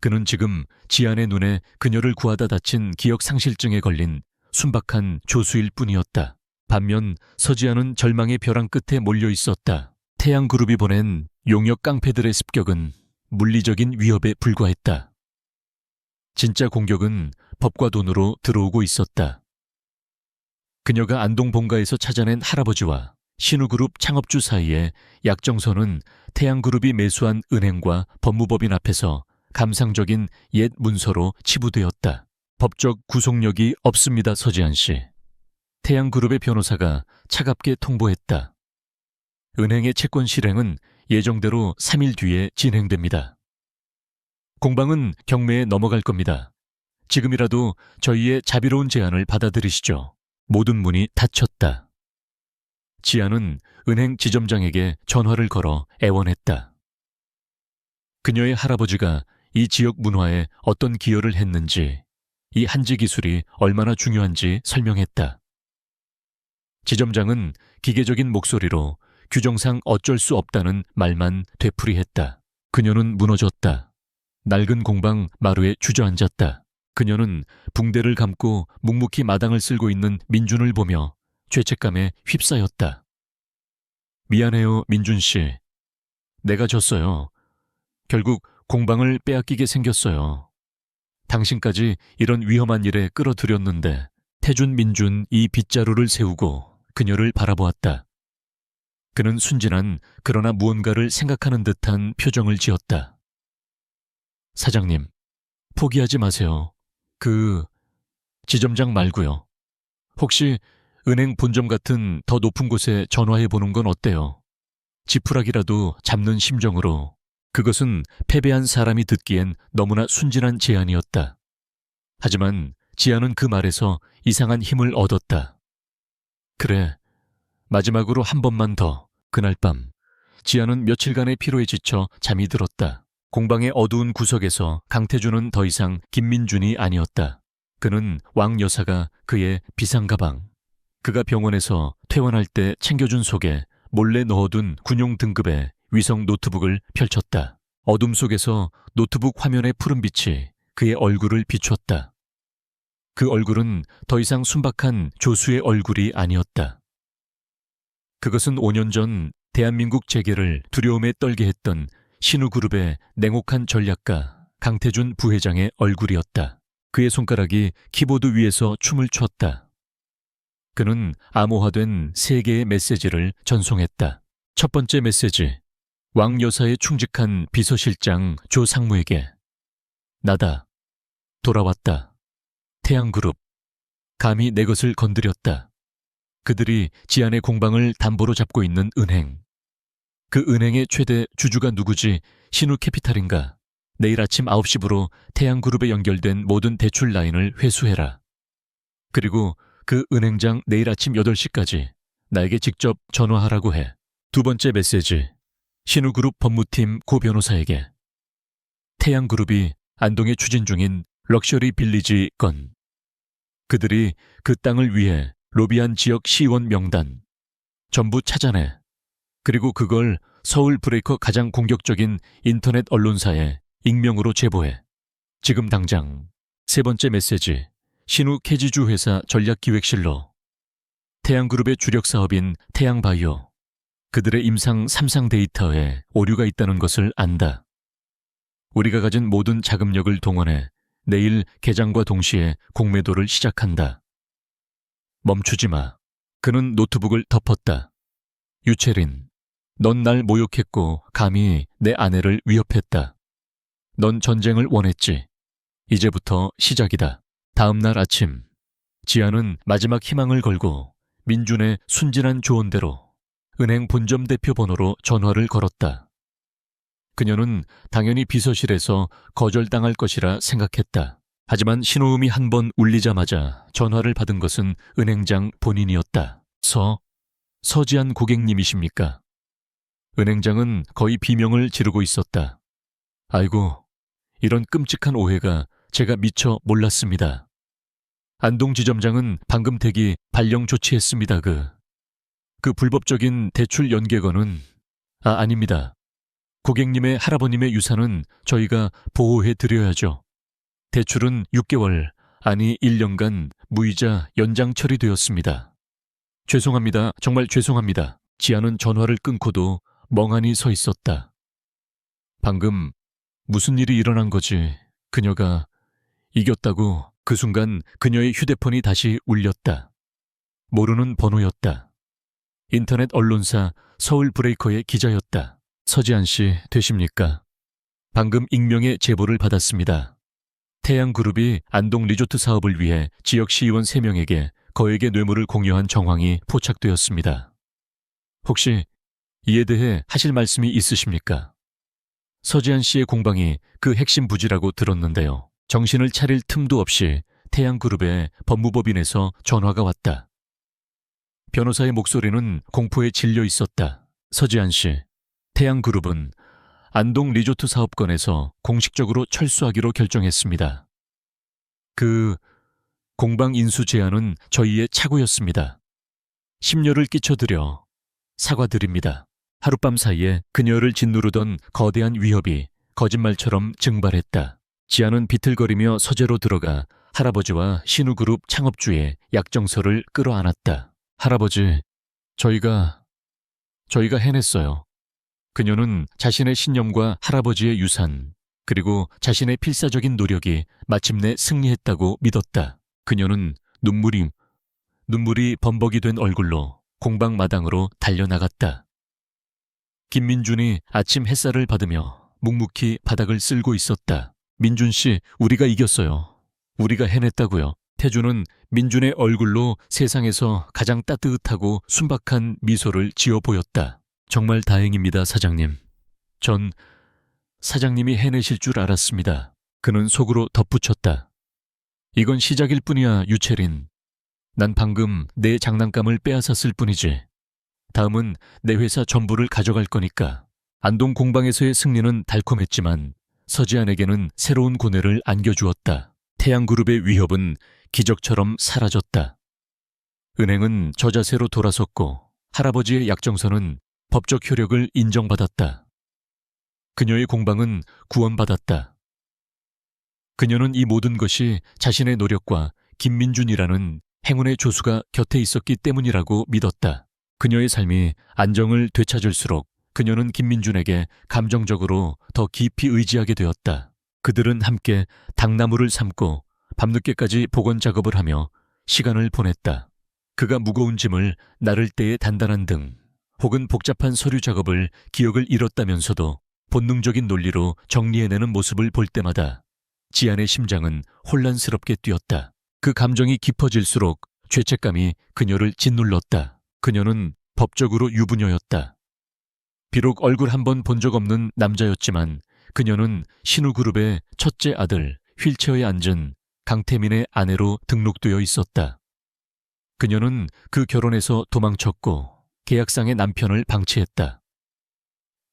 그는 지금 지안의 눈에 그녀를 구하다 다친 기억상실증에 걸린 순박한 조수일 뿐이었다. 반면 서지안은 절망의 벼랑 끝에 몰려 있었다. 태양그룹이 보낸 용역 깡패들의 습격은 물리적인 위협에 불과했다. 진짜 공격은 법과 돈으로 들어오고 있었다. 그녀가 안동 본가에서 찾아낸 할아버지와 신우그룹 창업주 사이에 약정서는 태양그룹이 매수한 은행과 법무법인 앞에서 감상적인 옛 문서로 치부되었다. 법적 구속력이 없습니다, 서지안 씨. 태양그룹의 변호사가 차갑게 통보했다. 은행의 채권 실행은 예정대로 3일 뒤에 진행됩니다. 공방은 경매에 넘어갈 겁니다. 지금이라도 저희의 자비로운 제안을 받아들이시죠. 모든 문이 닫혔다. 지안은 은행 지점장에게 전화를 걸어 애원했다. 그녀의 할아버지가 이 지역 문화에 어떤 기여를 했는지, 이 한지 기술이 얼마나 중요한지 설명했다. 지점장은 기계적인 목소리로 규정상 어쩔 수 없다는 말만 되풀이했다. 그녀는 무너졌다. 낡은 공방 마루에 주저앉았다. 그녀는 붕대를 감고 묵묵히 마당을 쓸고 있는 민준을 보며 죄책감에 휩싸였다. 미안해요, 민준 씨. 내가 졌어요. 결국 공방을 빼앗기게 생겼어요. 당신까지 이런 위험한 일에 끌어들였는데. 태준 민준 이 빗자루를 세우고 그녀를 바라보았다. 그는 순진한 그러나 무언가를 생각하는 듯한 표정을 지었다. 사장님, 포기하지 마세요. 그 지점장 말고요. 혹시 은행 본점 같은 더 높은 곳에 전화해 보는 건 어때요? 지푸라기라도 잡는 심정으로. 그것은 패배한 사람이 듣기엔 너무나 순진한 제안이었다. 하지만 지아는 그 말에서 이상한 힘을 얻었다. 그래, 마지막으로 한 번만 더. 그날 밤 지아는 며칠간의 피로에 지쳐 잠이 들었다. 공방의 어두운 구석에서 강태준은 더 이상 김민준이 아니었다. 그는 왕 여사가 그의 비상가방, 그가 병원에서 퇴원할 때 챙겨준 속에 몰래 넣어둔 군용 등급의 위성 노트북을 펼쳤다. 어둠 속에서 노트북 화면의 푸른빛이 그의 얼굴을 비췄다. 그 얼굴은 더 이상 순박한 조수의 얼굴이 아니었다. 그것은 5년 전 대한민국 재계를 두려움에 떨게 했던 신우그룹의 냉혹한 전략가 강태준 부회장의 얼굴이었다. 그의 손가락이 키보드 위에서 춤을 췄다. 그는 암호화된 3개의 메시지를 전송했다. 첫 번째 메시지, 왕 여사의 충직한 비서실장 조상무에게. 나다. 돌아왔다. 태양그룹. 감히 내 것을 건드렸다. 그들이 지안의 공방을 담보로 잡고 있는 은행. 그 은행의 최대 주주가 누구지? 신우캐피탈인가? 내일 아침 9시부로 태양그룹에 연결된 모든 대출 라인을 회수해라. 그리고 그 은행장 내일 아침 8시까지 나에게 직접 전화하라고 해. 두 번째 메시지, 신우그룹 법무팀 고 변호사에게. 태양그룹이 안동에 추진 중인 럭셔리 빌리지 건. 그들이 그 땅을 위해 로비한 지역 시의원 명단 전부 찾아내. 그리고 그걸 서울 브레이커 가장 공격적인 인터넷 언론사에 익명으로 제보해. 지금 당장. 세 번째 메시지, 신우 캐지주 회사 전략기획실로. 태양그룹의 주력 사업인 태양바이오. 그들의 임상 3상 데이터에 오류가 있다는 것을 안다. 우리가 가진 모든 자금력을 동원해 내일 개장과 동시에 공매도를 시작한다. 멈추지 마. 그는 노트북을 덮었다. 유채린, 넌 날 모욕했고 감히 내 아내를 위협했다. 넌 전쟁을 원했지. 이제부터 시작이다. 다음 날 아침, 지아는 마지막 희망을 걸고 민준의 순진한 조언대로 은행 본점 대표 번호로 전화를 걸었다. 그녀는 당연히 비서실에서 거절당할 것이라 생각했다. 하지만 신호음이 한 번 울리자마자 전화를 받은 것은 은행장 본인이었다. 서지안 고객님이십니까? 은행장은 거의 비명을 지르고 있었다. 아이고, 이런 끔찍한 오해가 제가 미처 몰랐습니다. 안동지점장은 방금 댁이 발령 조치했습니다. 그 불법적인 대출 연계건은 아닙니다. 고객님의 할아버님의 유산은 저희가 보호해 드려야죠. 대출은 6개월, 아니 1년간 무이자 연장 처리되었습니다. 죄송합니다. 정말 죄송합니다. 지아는 전화를 끊고도 멍하니 서 있었다. 방금 무슨 일이 일어난 거지? 그녀가 이겼다고. 그 순간 그녀의 휴대폰이 다시 울렸다. 모르는 번호였다. 인터넷 언론사 서울 브레이커의 기자였다. 서지안 씨 되십니까? 방금 익명의 제보를 받았습니다. 태양그룹이 안동 리조트 사업을 위해 지역 시의원 3명에게 거액의 뇌물을 공여한 정황이 포착되었습니다. 혹시 이에 대해 하실 말씀이 있으십니까? 서지안 씨의 공방이 그 핵심 부지라고 들었는데요. 정신을 차릴 틈도 없이 태양그룹의 법무법인에서 전화가 왔다. 변호사의 목소리는 공포에 질려 있었다. 서지안 씨, 태양그룹은 안동 리조트 사업건에서 공식적으로 철수하기로 결정했습니다. 그 공방 인수 제안은 저희의 착오였습니다. 심려를 끼쳐드려 사과드립니다. 하룻밤 사이에 그녀를 짓누르던 거대한 위협이 거짓말처럼 증발했다. 지아는 비틀거리며 서재로 들어가 할아버지와 신우그룹 창업주의 약정서를 끌어안았다. 할아버지, 저희가 해냈어요. 그녀는 자신의 신념과 할아버지의 유산, 그리고 자신의 필사적인 노력이 마침내 승리했다고 믿었다. 그녀는 눈물이 범벅이 된 얼굴로 공방 마당으로 달려나갔다. 김민준이 아침 햇살을 받으며 묵묵히 바닥을 쓸고 있었다. 민준 씨, 우리가 이겼어요. 우리가 해냈다고요. 태주는 민준의 얼굴로 세상에서 가장 따뜻하고 순박한 미소를 지어 보였다. 정말 다행입니다, 사장님. 전 사장님이 해내실 줄 알았습니다. 그는 속으로 덧붙였다. 이건 시작일 뿐이야, 유채린. 난 방금 내 장난감을 빼앗았을 뿐이지. 다음은 내 회사 전부를 가져갈 거니까. 안동 공방에서의 승리는 달콤했지만 서지안에게는 새로운 고뇌를 안겨주었다. 태양그룹의 위협은 기적처럼 사라졌다. 은행은 저자세로 돌아섰고 할아버지의 약정서는 법적 효력을 인정받았다. 그녀의 공방은 구원받았다. 그녀는 이 모든 것이 자신의 노력과 김민준이라는 행운의 조수가 곁에 있었기 때문이라고 믿었다. 그녀의 삶이 안정을 되찾을수록 그녀는 김민준에게 감정적으로 더 깊이 의지하게 되었다. 그들은 함께 당나무를 삶고 밤늦게까지 복원 작업을 하며 시간을 보냈다. 그가 무거운 짐을 나를 때의 단단한 등 혹은 복잡한 서류 작업을 기억을 잃었다면서도 본능적인 논리로 정리해내는 모습을 볼 때마다 지안의 심장은 혼란스럽게 뛰었다. 그 감정이 깊어질수록 죄책감이 그녀를 짓눌렀다. 그녀는 법적으로 유부녀였다. 비록 얼굴 한 번 본 적 없는 남자였지만 그녀는 신우그룹의 첫째 아들 휠체어에 앉은 강태민의 아내로 등록되어 있었다. 그녀는 그 결혼에서 도망쳤고 계약상의 남편을 방치했다.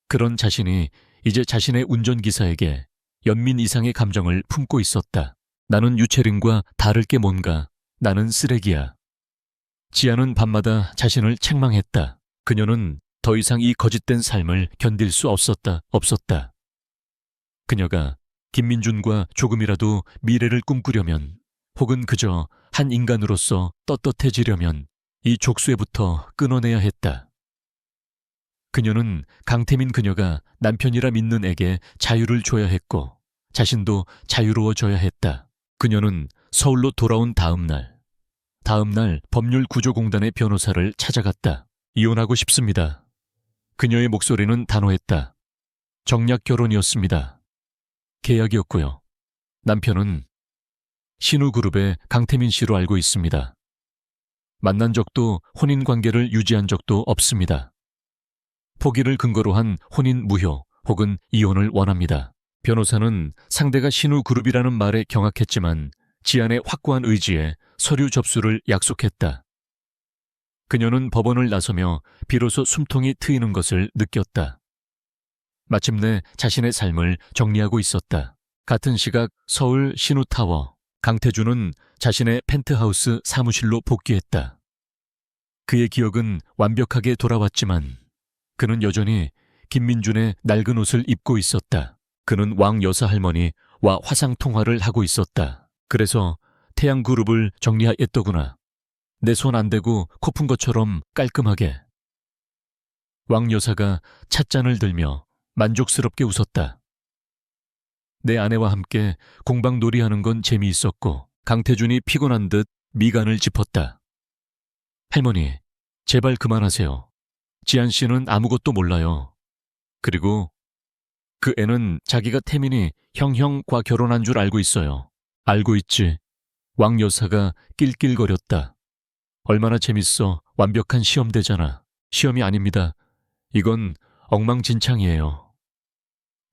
그런 자신이 이제 자신의 운전기사에게 연민 이상의 감정을 품고 있었다. 나는 유채린과 다를 게 뭔가. 나는 쓰레기야. 지아는 밤마다 자신을 책망했다. 그녀는 더 이상 이 거짓된 삶을 견딜 수 없었다. 그녀가 김민준과 조금이라도 미래를 꿈꾸려면 혹은 그저 한 인간으로서 떳떳해지려면 이 족쇄부터 끊어내야 했다. 그녀는 강태민 그녀가 남편이라 믿는 애게 자유를 줘야 했고 자신도 자유로워져야 했다. 그녀는 서울로 돌아온 다음 날 법률구조공단의 변호사를 찾아갔다. 이혼하고 싶습니다. 그녀의 목소리는 단호했다. 정략 결혼이었습니다. 계약이었고요. 남편은 신우그룹의 강태민 씨로 알고 있습니다. 만난 적도 혼인관계를 유지한 적도 없습니다. 포기를 근거로 한 혼인 무효 혹은 이혼을 원합니다. 변호사는 상대가 신우그룹이라는 말에 경악했지만 지안의 확고한 의지에 서류 접수를 약속했다. 그녀는 법원을 나서며 비로소 숨통이 트이는 것을 느꼈다. 마침내 자신의 삶을 정리하고 있었다. 같은 시각 서울 신우타워. 강태주는 자신의 펜트하우스 사무실로 복귀했다. 그의 기억은 완벽하게 돌아왔지만 그는 여전히 김민준의 낡은 옷을 입고 있었다. 그는 왕 여사 할머니와 화상통화를 하고 있었다. 그래서 태양그룹을 정리했더구나. 내 손 안 대고 코푼 것처럼 깔끔하게. 왕 여사가 찻잔을 들며 만족스럽게 웃었다. 내 아내와 함께 공방 놀이하는 건 재미있었고 강태준이 피곤한 듯 미간을 짚었다. 할머니, 제발 그만하세요. 지안 씨는 아무것도 몰라요. 그리고 그 애는 자기가 태민이 형과 결혼한 줄 알고 있어요. 알고 있지. 왕 여사가 낄낄거렸다. 얼마나 재밌어. 완벽한 시험대잖아. 시험이 아닙니다. 이건 엉망진창이에요.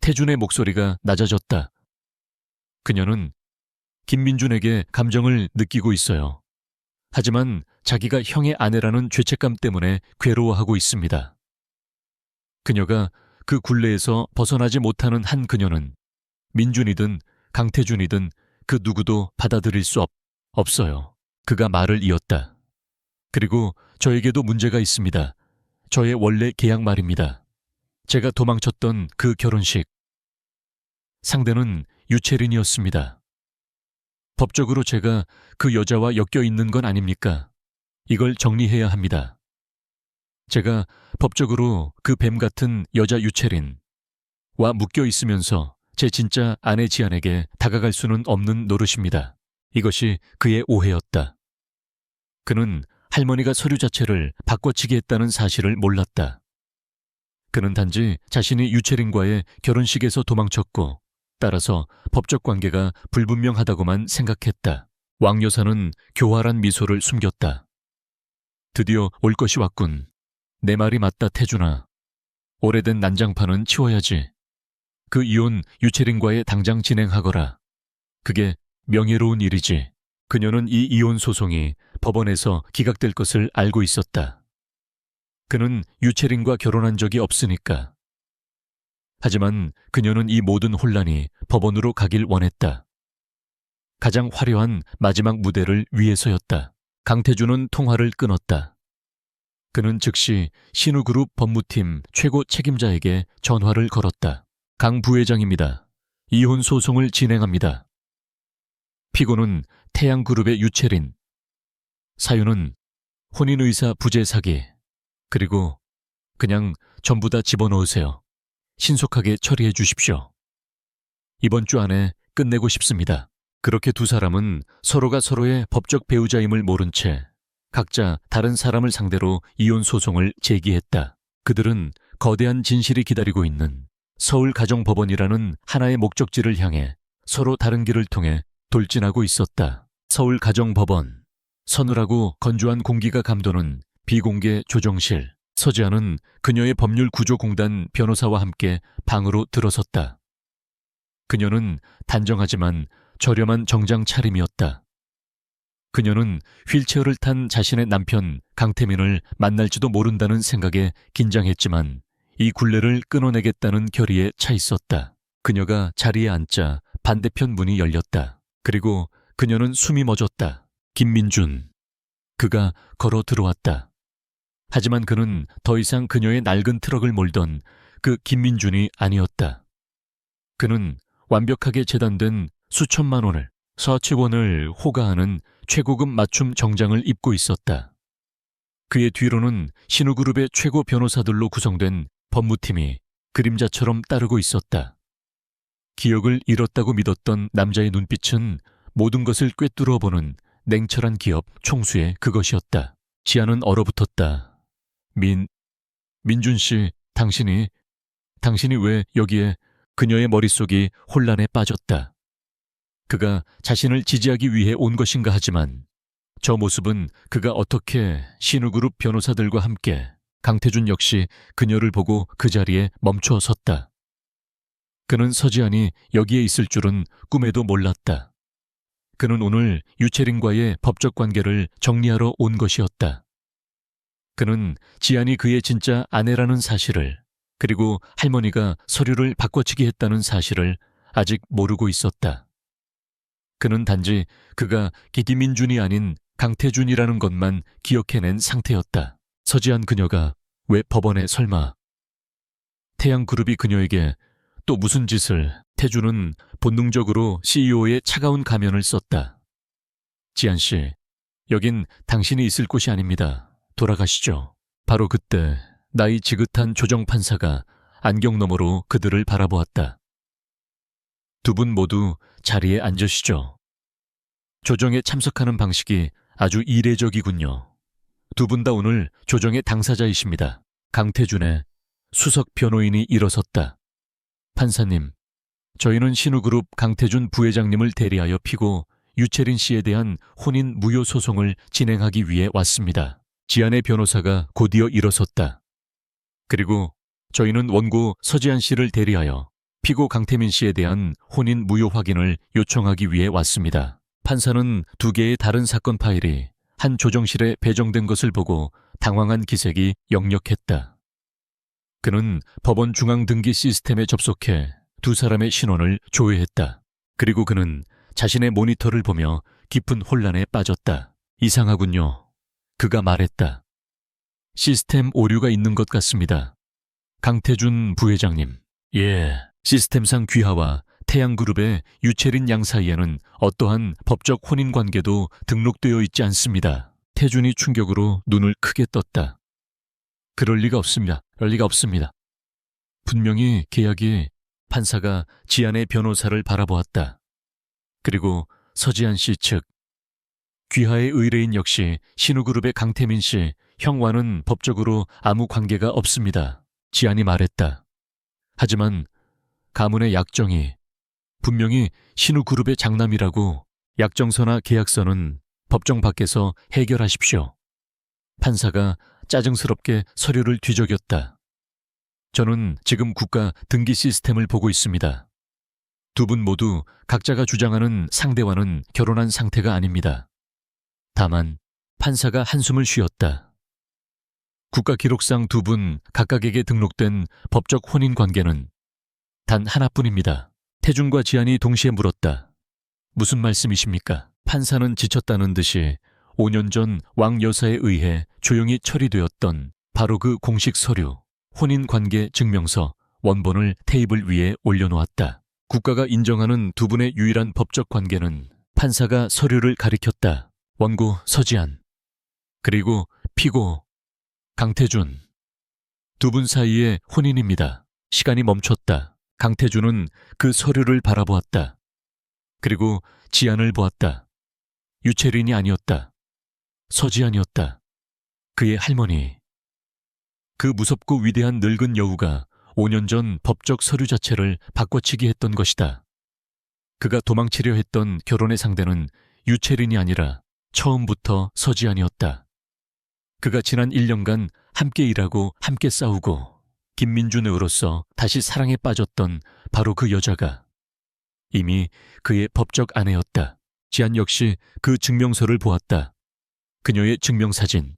태준의 목소리가 낮아졌다. 그녀는 김민준에게 감정을 느끼고 있어요. 하지만 자기가 형의 아내라는 죄책감 때문에 괴로워하고 있습니다. 그녀가 그 굴레에서 벗어나지 못하는 한 그녀는 민준이든 강태준이든 그 누구도 받아들일 수 없어요. 그가 말을 이었다. 그리고 저에게도 문제가 있습니다. 저의 원래 계약 말입니다. 제가 도망쳤던 그 결혼식. 상대는 유채린이었습니다. 법적으로 제가 그 여자와 엮여 있는 건 아닙니까? 이걸 정리해야 합니다. 제가 법적으로 그 뱀 같은 여자 유채린과 묶여 있으면서 제 진짜 아내 지안에게 다가갈 수는 없는 노릇입니다. 이것이 그의 오해였다. 그는 할머니가 서류 자체를 바꿔치기 했다는 사실을 몰랐다. 그는 단지 자신이 유채린과의 결혼식에서 도망쳤고 따라서 법적 관계가 불분명하다고만 생각했다. 왕 여사는 교활한 미소를 숨겼다. 드디어 올 것이 왔군. 내 말이 맞다, 태준아. 오래된 난장판은 치워야지. 그 이혼 유채린과에 당장 진행하거라. 그게 명예로운 일이지. 그녀는 이 이혼 소송이 법원에서 기각될 것을 알고 있었다. 그는 유채린과 결혼한 적이 없으니까. 하지만 그녀는 이 모든 혼란이 법원으로 가길 원했다. 가장 화려한 마지막 무대를 위해서였다. 강태준은 통화를 끊었다. 그는 즉시 신우그룹 법무팀 최고 책임자에게 전화를 걸었다. 강 부회장입니다. 이혼 소송을 진행합니다. 피고는 태양그룹의 유채린. 사유는 혼인의사 부재 사기. 그리고 그냥 전부 다 집어넣으세요. 신속하게 처리해 주십시오. 이번 주 안에 끝내고 싶습니다. 그렇게 두 사람은 서로가 서로의 법적 배우자임을 모른 채 각자 다른 사람을 상대로 이혼 소송을 제기했다. 그들은 거대한 진실이 기다리고 있는 서울가정법원이라는 하나의 목적지를 향해 서로 다른 길을 통해 돌진하고 있었다. 서울가정법원. 서늘하고 건조한 공기가 감도는 비공개 조정실. 서지아는 그녀의 법률구조공단 변호사와 함께 방으로 들어섰다. 그녀는 단정하지만 저렴한 정장 차림이었다. 그녀는 휠체어를 탄 자신의 남편 강태민을 만날지도 모른다는 생각에 긴장했지만 이 굴레를 끊어내겠다는 결의에 차 있었다. 그녀가 자리에 앉자 반대편 문이 열렸다. 그리고 그녀는 숨이 멎었다. 김민준. 그가 걸어 들어왔다. 하지만 그는 더 이상 그녀의 낡은 트럭을 몰던 그 김민준이 아니었다. 그는 완벽하게 재단된 수천만 원을, 서치원을 호가하는 최고급 맞춤 정장을 입고 있었다. 그의 뒤로는 신우그룹의 최고 변호사들로 구성된 법무팀이 그림자처럼 따르고 있었다. 기억을 잃었다고 믿었던 남자의 눈빛은 모든 것을 꿰뚫어 보는 냉철한 기업 총수의 그것이었다. 지아는 얼어붙었다. 민준 씨, 당신이 왜 여기에? 그녀의 머릿속이 혼란에 빠졌다. 그가 자신을 지지하기 위해 온 것인가 하지만 저 모습은 그가 어떻게 신우그룹 변호사들과 함께 강태준 역시 그녀를 보고 그 자리에 멈춰 섰다. 그는 서지안이 여기에 있을 줄은 꿈에도 몰랐다. 그는 오늘 유채린과의 법적 관계를 정리하러 온 것이었다. 그는 지안이 그의 진짜 아내라는 사실을, 그리고 할머니가 서류를 바꿔치기 했다는 사실을 아직 모르고 있었다. 그는 단지 그가 김민준이 아닌 강태준이라는 것만 기억해낸 상태였다. 서지안 그녀가 왜 법원에 설마. 태양그룹이 그녀에게 또 무슨 짓을. 태준은 본능적으로 CEO의 차가운 가면을 썼다. 지안 씨, 여긴 당신이 있을 곳이 아닙니다. 돌아가시죠. 바로 그때 나이 지긋한 조정판사가 안경 너머로 그들을 바라보았다. 두 분 모두 자리에 앉으시죠. 조정에 참석하는 방식이 아주 이례적이군요. 두 분 다 오늘 조정의 당사자이십니다. 강태준의 수석 변호인이 일어섰다. 판사님, 저희는 신우그룹 강태준 부회장님을 대리하여 피고 유채린 씨에 대한 혼인 무효 소송을 진행하기 위해 왔습니다. 지안의 변호사가 곧이어 일어섰다. 그리고 저희는 원고 서지안 씨를 대리하여 피고 강태민 씨에 대한 혼인 무효 확인을 요청하기 위해 왔습니다. 판사는 두 개의 다른 사건 파일이 한 조정실에 배정된 것을 보고 당황한 기색이 역력했다. 그는 법원 중앙 등기 시스템에 접속해 두 사람의 신원을 조회했다. 그리고 그는 자신의 모니터를 보며 깊은 혼란에 빠졌다. 이상하군요. 그가 말했다. 시스템 오류가 있는 것 같습니다. 강태준 부회장님. 예, 시스템상 귀하와 태양그룹의 유채린 양 사이에는 어떠한 법적 혼인관계도 등록되어 있지 않습니다. 태준이 충격으로 눈을 크게 떴다. 그럴 리가 없습니다. 분명히 계약이. 판사가 지안의 변호사를 바라보았다. 그리고 서지안 씨 측. 귀하의 의뢰인 역시 신우그룹의 강태민 씨, 형와는 법적으로 아무 관계가 없습니다. 지안이 말했다. 하지만 가문의 약정이. 분명히 신우그룹의 장남이라고 약정서나 계약서는 법정 밖에서 해결하십시오. 판사가 짜증스럽게 서류를 뒤적였다. 저는 지금 국가 등기 시스템을 보고 있습니다. 두 분 모두 각자가 주장하는 상대와는 결혼한 상태가 아닙니다. 다만 판사가 한숨을 쉬었다. 국가기록상 두 분 각각에게 등록된 법적 혼인 관계는 단 하나뿐입니다. 태준과 지안이 동시에 물었다. 무슨 말씀이십니까? 판사는 지쳤다는 듯이 5년 전 왕 여사에 의해 조용히 처리되었던 바로 그 공식 서류, 혼인관계 증명서 원본을 테이블 위에 올려놓았다. 국가가 인정하는 두 분의 유일한 법적 관계는 판사가 서류를 가리켰다. 원고 서지안, 그리고 피고 강태준. 두 분 사이의 혼인입니다. 시간이 멈췄다. 강태준은 그 서류를 바라보았다. 그리고 지안을 보았다. 유채린이 아니었다. 서지안이었다. 그의 할머니. 그 무섭고 위대한 늙은 여우가 5년 전 법적 서류 자체를 바꿔치기 했던 것이다. 그가 도망치려 했던 결혼의 상대는 유채린이 아니라 처음부터 서지안이었다. 그가 지난 1년간 함께 일하고 함께 싸우고 김민준 의로서 다시 사랑에 빠졌던 바로 그 여자가 이미 그의 법적 아내였다. 지안 역시 그 증명서를 보았다. 그녀의 증명사진,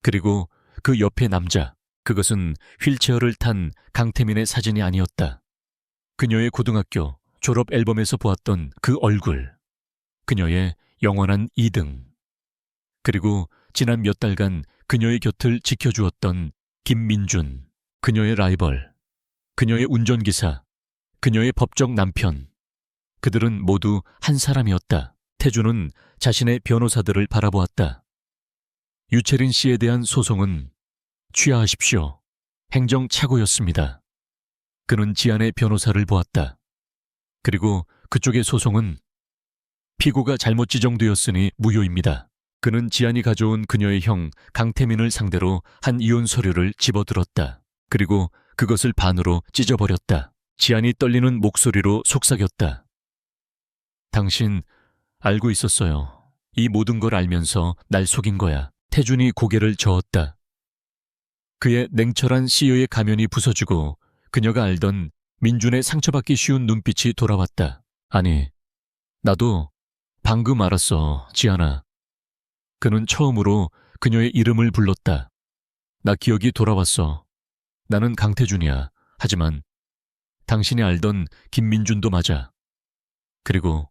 그리고 그 옆에 남자. 그것은 휠체어를 탄 강태민의 사진이 아니었다. 그녀의 고등학교 졸업 앨범에서 보았던 그 얼굴, 그녀의 영원한 2등, 그리고 지난 몇 달간 그녀의 곁을 지켜주었던 김민준, 그녀의 라이벌, 그녀의 운전기사, 그녀의 법적 남편. 그들은 모두 한 사람이었다. 태준은 자신의 변호사들을 바라보았다. 유채린 씨에 대한 소송은 취하하십시오. 행정착오였습니다. 그는 지안의 변호사를 보았다. 그리고 그쪽의 소송은 피고가 잘못 지정되었으니 무효입니다. 그는 지안이 가져온 그녀의 형 강태민을 상대로 한 이혼 서류를 집어들었다. 그리고 그것을 반으로 찢어버렸다. 지안이 떨리는 목소리로 속삭였다. 당신 알고 있었어요. 이 모든 걸 알면서 날 속인 거야. 태준이 고개를 저었다. 그의 냉철한 CEO의 가면이 부서지고 그녀가 알던 민준의 상처받기 쉬운 눈빛이 돌아왔다. 아니, 나도 방금 알았어, 지안아. 그는 처음으로 그녀의 이름을 불렀다. 나 기억이 돌아왔어. 나는 강태준이야. 하지만 당신이 알던 김민준도 맞아. 그리고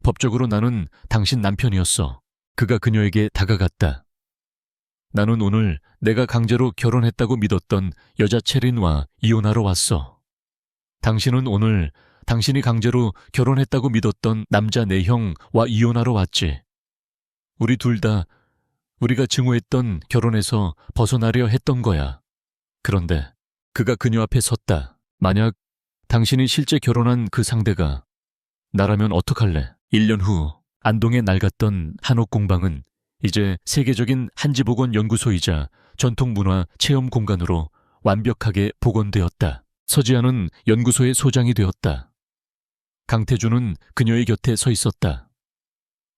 법적으로 나는 당신 남편이었어. 그가 그녀에게 다가갔다. 나는 오늘 내가 강제로 결혼했다고 믿었던 여자 채린과 이혼하러 왔어. 당신은 오늘 당신이 강제로 결혼했다고 믿었던 남자 내 형과 이혼하러 왔지. 우리 둘 다 우리가 증오했던 결혼에서 벗어나려 했던 거야. 그런데 그가 그녀 앞에 섰다. 만약 당신이 실제 결혼한 그 상대가 나라면 어떡할래? 1년 후 안동에 낡았던 한옥공방은 이제 세계적인 한지복원연구소이자 전통문화 체험 공간으로 완벽하게 복원되었다. 서지아는 연구소의 소장이 되었다. 강태준은 그녀의 곁에 서 있었다.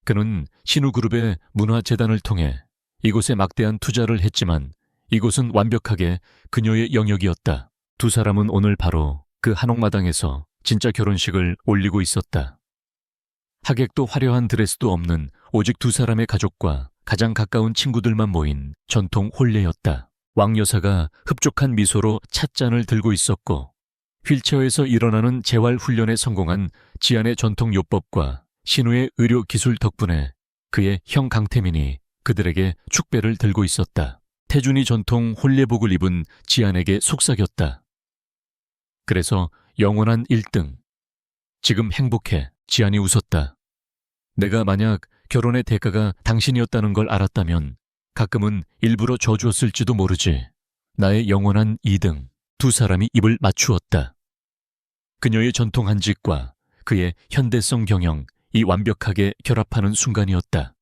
그는 신우그룹의 문화재단을 통해 이곳에 막대한 투자를 했지만 이곳은 완벽하게 그녀의 영역이었다. 두 사람은 오늘 바로 그 한옥마당에서 진짜 결혼식을 올리고 있었다. 하객도 화려한 드레스도 없는 오직 두 사람의 가족과 가장 가까운 친구들만 모인 전통 혼례였다. 왕 여사가 흡족한 미소로 찻잔을 들고 있었고 휠체어에서 일어나는 재활 훈련에 성공한 지안의 전통 요법과 신우의 의료 기술 덕분에 그의 형 강태민이 그들에게 축배를 들고 있었다. 태준이 전통 혼례복을 입은 지안에게 속삭였다. 그래서 영원한 1등. 지금 행복해. 지안이 웃었다. 내가 만약 결혼의 대가가 당신이었다는 걸 알았다면 가끔은 일부러 져주었을지도 모르지. 나의 영원한 2등. 두 사람이 입을 맞추었다. 그녀의 전통 한직과 그의 현대성 경영, 이 완벽하게 결합하는 순간이었다.